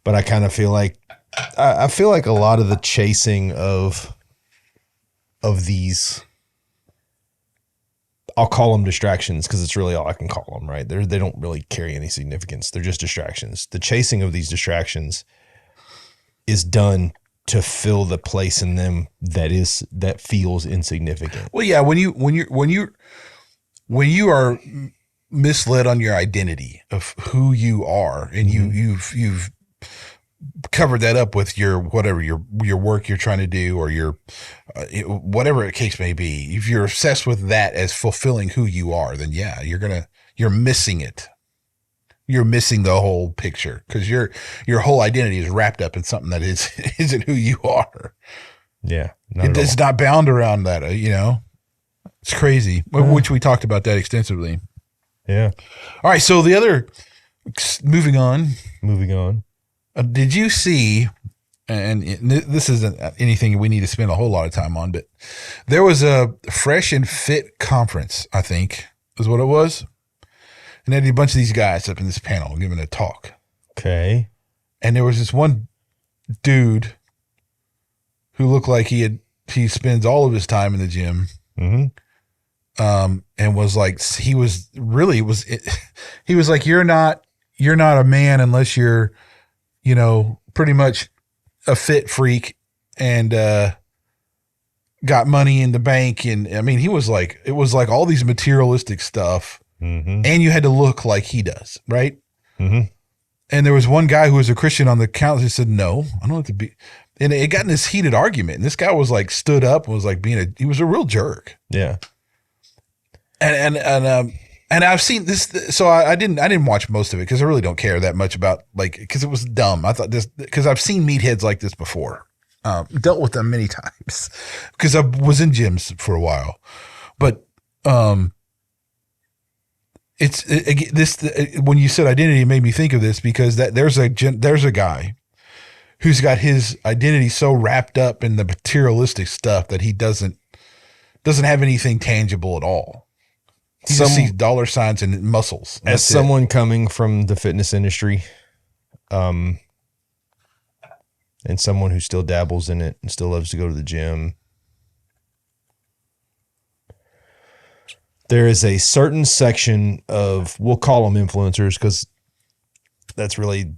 But I kind of feel like, I feel like a lot of the chasing of these, I'll call them distractions because it's really all I can call them, right? They don't really carry any significance. They're just distractions. The chasing of these distractions is done to fill the place in them that feels insignificant. Well, yeah, when you are misled on your identity of who you are, and you've covered that up with your whatever your work you're trying to do, or your whatever the case may be. If you're obsessed with that as fulfilling who you are, then yeah, you're missing it. You're missing the whole picture, because your whole identity is wrapped up in something that isn't who you are. Yeah, it's not bound around that. It's crazy. Which we talked about that extensively. Yeah. All right. So the other, moving on. Did you see, and this isn't anything we need to spend a whole lot of time on, but there was a Fresh and Fit conference, I think is what it was. And they had a bunch of these guys up in this panel giving a talk. Okay. And there was this one dude who looked like he spends all of his time in the gym. Mm-hmm. And was like, he was like, you're not a man unless you're, pretty much a fit freak and got money in the bank. And I mean, it was like all these materialistic stuff, and you had to look like he does. Right. Mm-hmm. And there was one guy who was a Christian on the council who said, no, I don't have to be. And it got in this heated argument. And this guy was like, stood up and was like he was a real jerk. Yeah. And I've seen this. So I didn't watch most of it because I really don't care that much about because it was dumb. I thought because I've seen meatheads like this before, dealt with them many times because I was in gyms for a while, but, when you said identity, it made me think of this because there's a guy who's got his identity so wrapped up in the materialistic stuff that he doesn't have anything tangible at all. He just sees dollar signs and muscles. As someone coming from the fitness industry, and someone who still dabbles in it and still loves to go to the gym, there is a certain section of, we'll call them influencers because that's really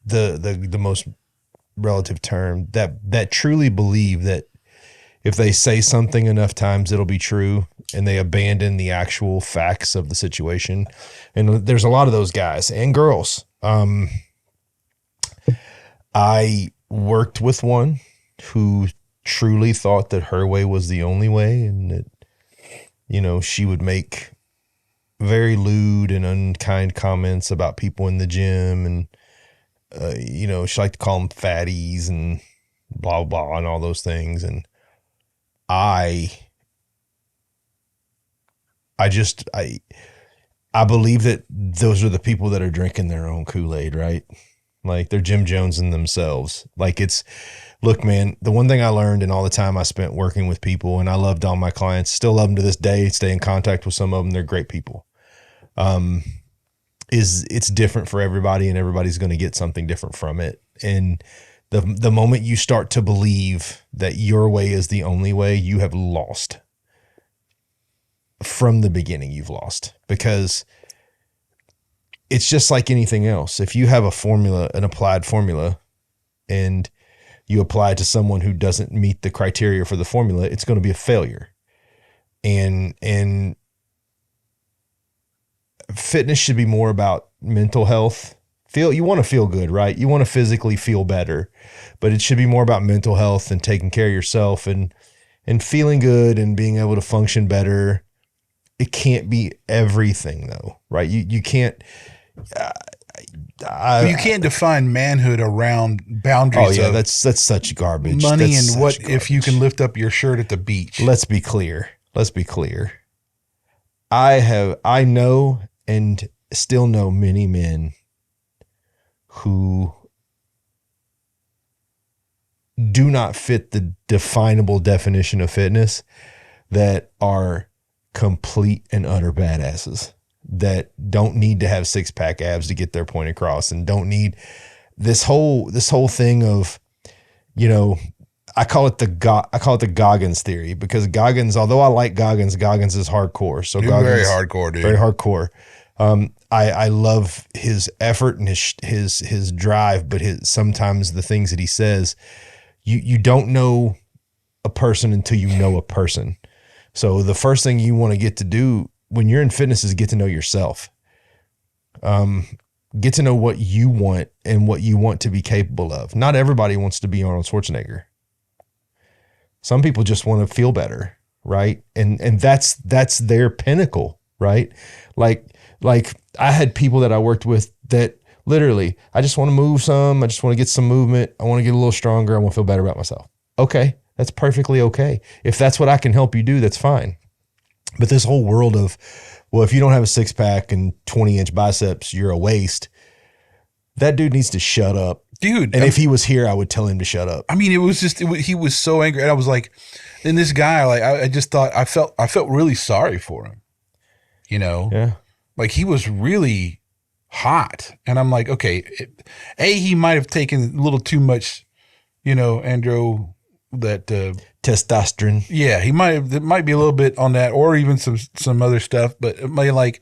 the most relative term, that truly believe that if they say something enough times, it'll be true, and they abandon the actual facts of the situation. And there's a lot of those guys and girls. I worked with one who truly thought that her way was the only way, and that, she would make very lewd and unkind comments about people in the gym. And, she liked to call them fatties and blah, blah, and all those things. And I believe that those are the people that are drinking their own Kool-Aid, right? Like they're Jim Jones in themselves. Look, man, the one thing I learned in all the time I spent working with people, and I loved all my clients, still love them to this day, stay in contact with some of them. They're great people. It's different for everybody, and everybody's going to get something different from it. And the moment you start to believe that your way is the only way, you have lost. From the beginning, you've lost, because it's just like anything else. If you have a formula, an applied formula, and you apply it to someone who doesn't meet the criteria for the formula, it's going to be a failure. And fitness should be more about mental health. You want to feel good, right? You want to physically feel better, but it should be more about mental health and taking care of yourself and feeling good and being able to function better. It can't be everything though, right? You can't, you can't define manhood around boundaries. Oh yeah, that's such garbage. Money that's and what garbage. If you can lift up your shirt at the beach. Let's be clear. I know and still know many men who do not fit the definable definition of fitness that are complete and utter badasses that don't need to have 6-pack abs to get their point across, and don't need this whole thing of, I call it the Goggins theory, because Goggins, although I like Goggins is hardcore. So Goggins, very hardcore, dude. Very hardcore. I love his effort and his drive, but sometimes the things that he says, you don't know a person until you know a person. So the first thing you want to get to do when you're in fitness is get to know yourself. Get to know what you want and what you want to be capable of. Not everybody wants to be Arnold Schwarzenegger. Some people just want to feel better, right? And that's their pinnacle, right? Like I had people that I worked with that literally, I just want to move some. I just want to get some movement. I want to get a little stronger. I want to feel better about myself. Okay. That's perfectly okay. If that's what I can help you do, that's fine. But this whole world of, well, if you don't have a 6-pack and 20-inch biceps, you're a waste. That dude needs to shut up. Dude. And if he was here, I would tell him to shut up. I mean, he was so angry. And I was like, and this guy, I just thought, I felt really sorry for him. Yeah. Like he was really hot. And I'm like, okay, he might have taken a little too much, andro, that testosterone. Yeah, it might be a little bit on that, or even some other stuff. But it may, like,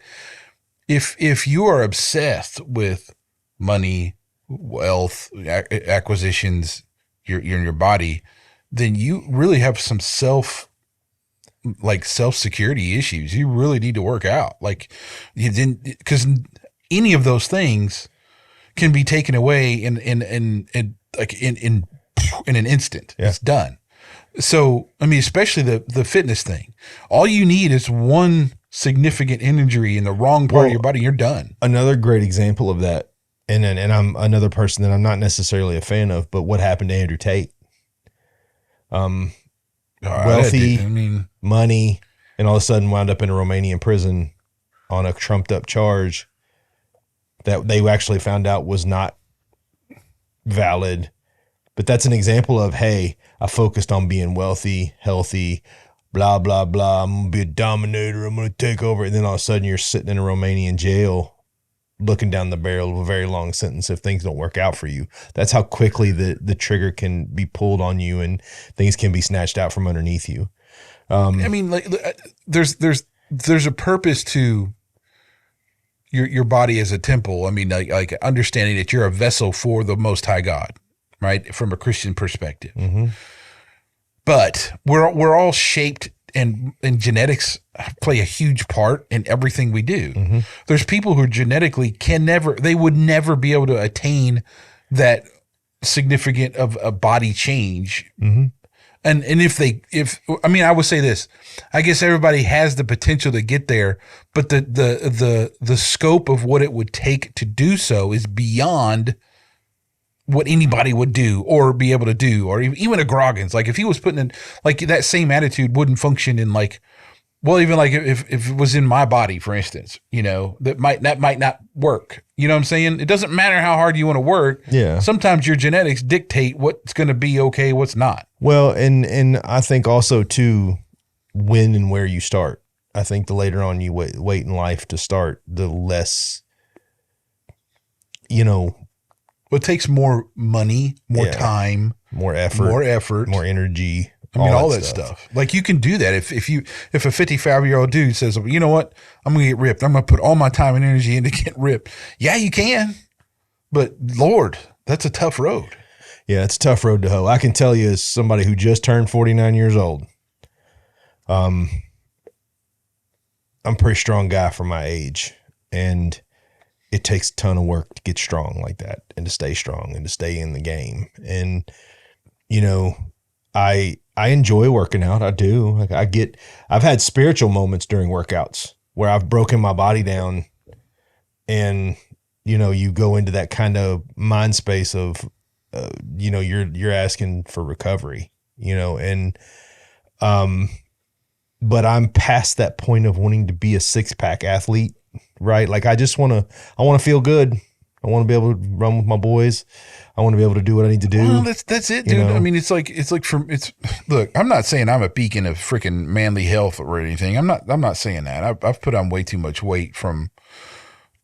if you are obsessed with money, wealth, acquisitions, your body, then you really have some self-security issues. You really need to work out. Like you didn't, because any of those things can be taken away in an instant. Yeah. It's done. So, I mean, especially the fitness thing, all you need is one significant injury in the wrong part of your body. You're done. Another great example of that. And I'm another person that I'm not necessarily a fan of, but what happened to Andrew Tate? Wealthy, money, and all of a sudden wound up in a Romanian prison on a trumped up charge that they actually found out was not valid. But that's an example of, hey, I focused on being wealthy, healthy, blah, blah, blah. I'm going to be a dominator. I'm going to take over. And then all of a sudden you're sitting in a Romanian jail looking down the barrel of a very long sentence if things don't work out for you. That's how quickly the trigger can be pulled on you and things can be snatched out from underneath you. I mean, like, there's a purpose to your body as a temple. I mean, like understanding that you're a vessel for the Most High God, right? From a Christian perspective. Mm-hmm. But we're all shaped, and genetics play a huge part in everything we do. Mm-hmm. There's people who genetically would never be able to attain that significant of a body change. Mm-hmm. And I would say this, I guess everybody has the potential to get there, but the scope of what it would take to do so is beyond what anybody would do or be able to do, or even a Groggins. Like if he was putting in, like, that same attitude wouldn't function in, like, well, even like if it was in my body, for instance, that might not work. You know what I'm saying? It doesn't matter how hard you want to work. Yeah. Sometimes your genetics dictate what's going to be okay, what's not. Well, and I think also too, when and where you start. I think the later on you wait in life to start, the less, It takes more money, more time, more effort, more energy. All that stuff. Like, you can do that if a 55-year-old dude says, you know what, I'm gonna get ripped. I'm gonna put all my time and energy into get ripped. Yeah, you can, but Lord, that's a tough road. Yeah, it's a tough road to hoe. I can tell you, as somebody who just turned 49 years old, I'm a pretty strong guy for my age, and it takes a ton of work to get strong like that and to stay strong and to stay in the game. And, I enjoy working out. I do. Like, I've had spiritual moments during workouts where I've broken my body down, and, you go into that kind of mind space of, you're asking for recovery, but I'm past that point of wanting to be a 6-pack athlete. Right. Like, I want to feel good. I want to be able to run with my boys. I want to be able to do what I need to do. Well, that's it, dude. I mean, look, I'm not saying I'm a beacon of freaking manly health or anything. I'm not saying that. I've put on way too much weight from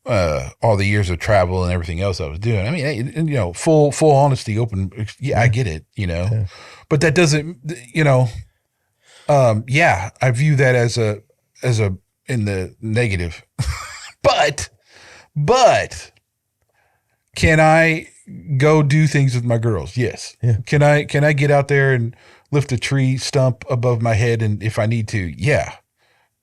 all the years of travel and everything else I was doing. I mean, full honesty, open. Yeah, I get it, Yeah. but that doesn't, I view that as a in the negative, but can I go do things with my girls? Yes. Yeah. Can I get out there and lift a tree stump above my head, and if I need to? Yeah.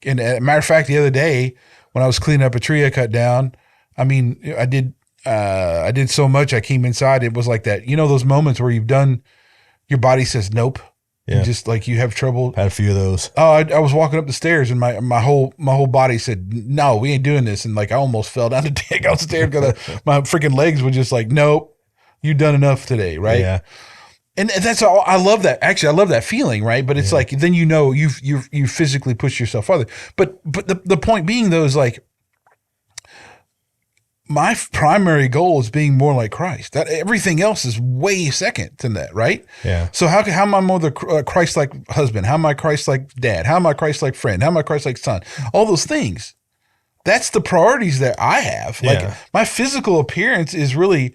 And as a matter of fact, the other day when I was cleaning up a tree I cut down, I mean, I did so much. I came inside. It was like that, those moments where you've done, your body says nope. Yeah. Just like you have trouble. Had a few of those. Oh, I was walking up the stairs and my whole body said, no, we ain't doing this. And like, I almost fell down the downstairs because my freaking legs were just like, nope, you've done enough today. Right. Yeah. And that's all. I love that. Actually, I love that feeling. Right. But it's like, then, you physically push yourself farther. But the point being, though, is like, my primary goal is being more like Christ. That everything else is way second to that, right? Yeah. So how am I more the Christ-like husband? How am I Christ-like dad? How am I Christ-like friend? How am I Christ-like son? All those things. That's the priorities that I have. Like, my physical appearance is really,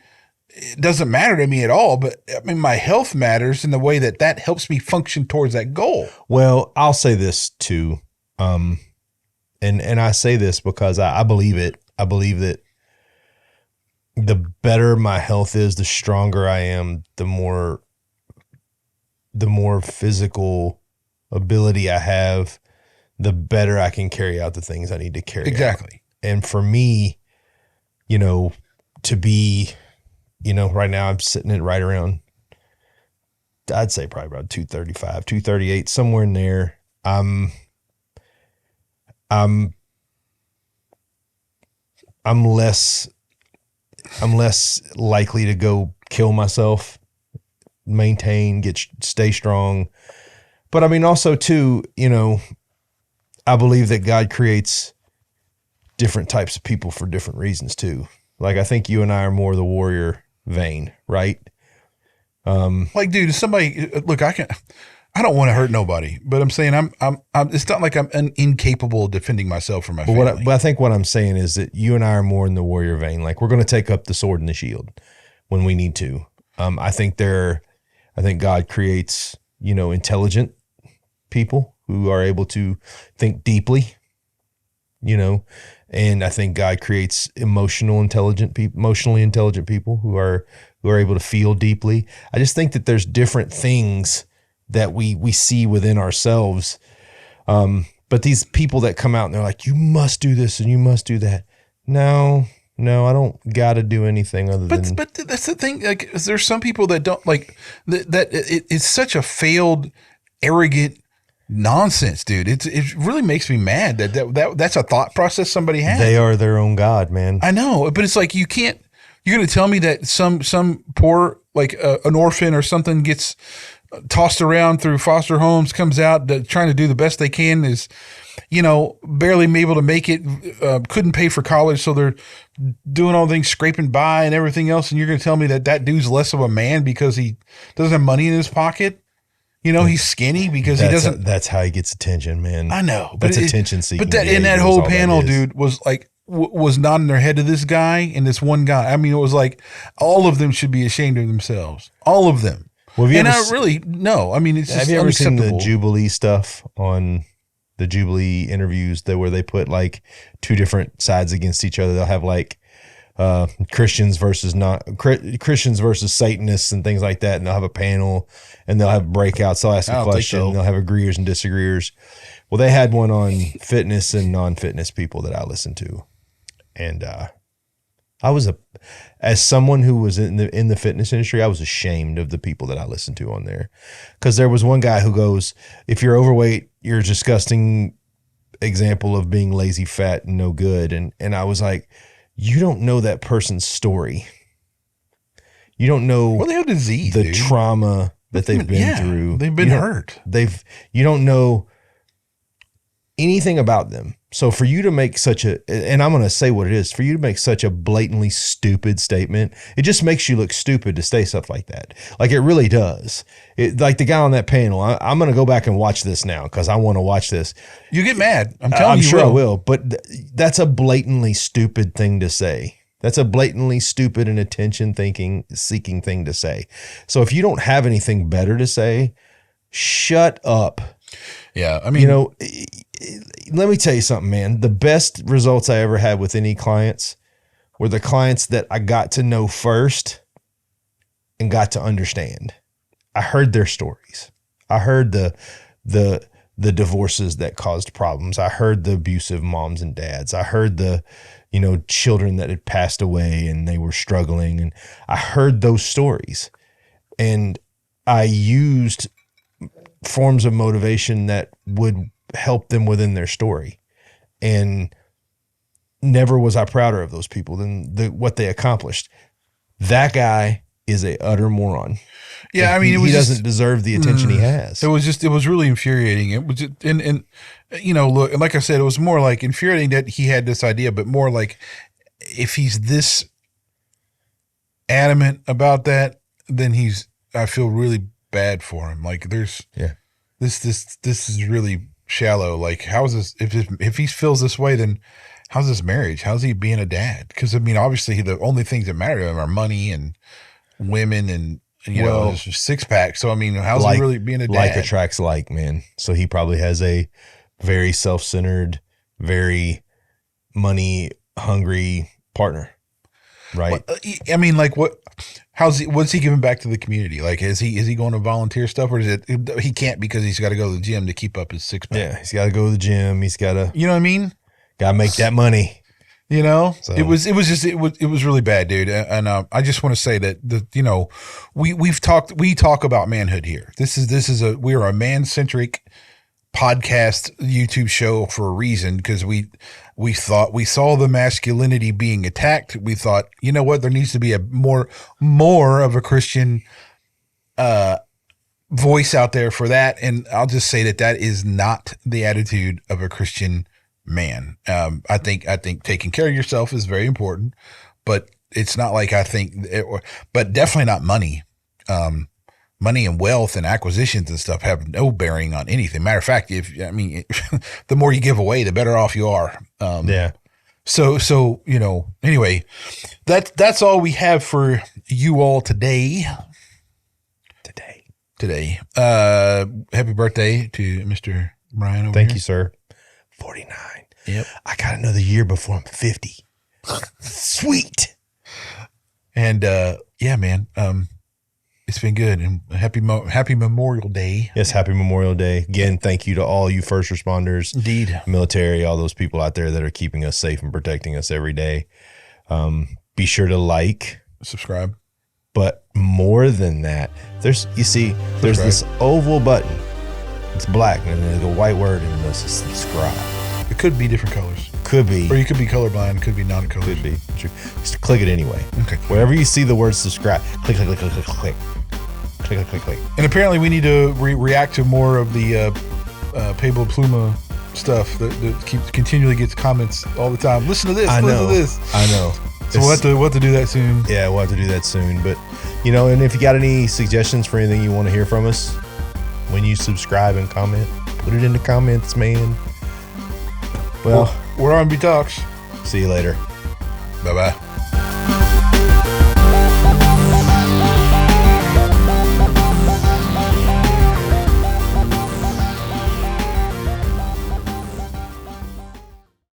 it doesn't matter to me at all. But I mean, my health matters in the way that helps me function towards that goal. Well, I'll say this too, and I say this because I believe it. I believe that the better my health is, the stronger I am, the the more physical ability I have, the better I can carry out the things I need to carry out. Exactly. And for me, to be, right now I'm sitting at right around, I'd say probably about 235, 238, somewhere in there. I'm less likely to go kill myself, stay strong. But I mean, also too, I believe that God creates different types of people for different reasons too. Like, I think you and I are more the warrior vein, right? Like, dude, somebody, look, I don't want to hurt nobody, but I'm saying it's not like I'm incapable of defending myself from my family. But I think what I'm saying is that you and I are more in the warrior vein. Like, we're going to take up the sword and the shield when we need to. I think God creates, intelligent people who are able to think deeply, and I think God creates emotionally intelligent people who are able to feel deeply. I just think that there's different things that we see within ourselves. But these people that come out and they're like, you must do this and you must do that. No, I don't got to do anything other than. But that's the thing. Like, there's some people that don't like that. It's such a failed, arrogant nonsense, dude. It really makes me mad that's a thought process somebody has. They are their own God, man. I know, but it's like you're going to tell me that some poor, like an orphan or something gets tossed around through foster homes, comes out trying to do the best they can, is, barely able to make it, couldn't pay for college, so they're doing all things, scraping by and everything else, and you're going to tell me that dude's less of a man because he doesn't have money in his pocket? He's skinny because he doesn't. That's how he gets attention, man. I know. That's attention seeking. But that whole panel, dude, was like, was nodding their head to this guy and this one guy. I mean, it was like all of them should be ashamed of themselves. All of them. Well, it's just have you ever seen the unacceptable. Jubilee stuff on the Jubilee interviews where they put like two different sides against each other? They'll have like Christians versus Satanists and things like that, and they'll have a panel and they'll have breakouts. They'll ask a question, and they'll have agreeers and disagreeers. Well, they had one on fitness and non-fitness people that I listened to, and as someone who was in the fitness industry, I was ashamed of the people that I listened to on there, because there was one guy who goes, "If you're overweight, you're a disgusting example of being lazy, fat, and no good," and I was like, you don't know that person's story. You don't know they have disease, the trauma that they've been through. They've been hurt. You don't know anything about them. So for you to make and I'm going to say what it is, for you to make such a blatantly stupid statement, it just makes you look stupid to say stuff like that. Like, it really does. Like the guy on that panel, I'm going to go back and watch this now because I want to watch this. You get mad. I'm telling you. I'm sure I will, but that's a blatantly stupid thing to say. That's a blatantly stupid and attention-seeking thing to say. So if you don't have anything better to say, shut up. Yeah, I mean, let me tell you something, man. The best results I ever had with any clients were the clients that I got to know first and got to understand. I heard their stories. I heard the divorces that caused problems. I heard the abusive moms and dads. I heard the, children that had passed away and they were struggling. And I heard those stories, and I used forms of motivation that would help them within their story. And never was I prouder of those people than what they accomplished. That guy is a utter moron. Yeah, I mean, he doesn't deserve the attention he has. It was really infuriating. It was just, and look, like I said, it was more like infuriating that he had this idea, but more like, if he's this adamant about that, then I feel really bad for him. Like, this is really shallow. Like, how is this, if he feels this way, then how's this marriage? How's he being a dad? Because I mean, obviously the only things that matter to him are money and women and his six pack. So I mean, how's he really being a dad? Like attracts like, man. So he probably has a very self-centered, very money hungry partner. Right. I mean, like what? What's he giving back to the community? Like, is he going to volunteer stuff, or is it he can't because he's got to go to the gym to keep up his six pack? Yeah, he's got to go to the gym. He's got to, You know what I mean? got to make that money. You know, So- it was really bad, dude. And I just want to say that we talk about manhood here. We're a man centric podcast YouTube show for a reason, because we thought we saw the masculinity being attacked. We thought, you know what, there needs to be a more of a Christian voice out there for that. And I'll just say that is not the attitude of a Christian man. I think taking care of yourself is very important, but it's not like but definitely not money. Money and wealth and acquisitions and stuff have no bearing on anything. Matter of fact, the more you give away, the better off you are. Yeah. So, anyway, that's all we have for you all today. Happy birthday to Mr. Brian over Thank here. you, sir. 49. Yep. I got another year before I'm 50. Sweet. And yeah, man, it's been good. And happy Memorial Day. Yes, happy Memorial Day. Again, thank you to all you first responders, Indeed. military, all those people out there that are keeping us safe and protecting us every day. Be sure to like, Subscribe. but more than that, there's this oval button. It's black and there's a white word and there's a subscribe. It could be different colors. Could be. Or you could be colorblind. It could be non-color. Could be. Just click it anyway. Okay. Wherever you see the word subscribe, click, click, click, click, click, click. Click, click, click, click. And apparently we need to react to more of the Pablo Pluma stuff that continually gets comments all the time. Listen to this. I Listen know. to this. I know. So we'll have to do that soon. Yeah, we'll have to do that soon. But, and if you got any suggestions for anything you want to hear from us, when you subscribe and comment, put it in the comments, man. Well, We're on B Talks. see you later. Bye-bye.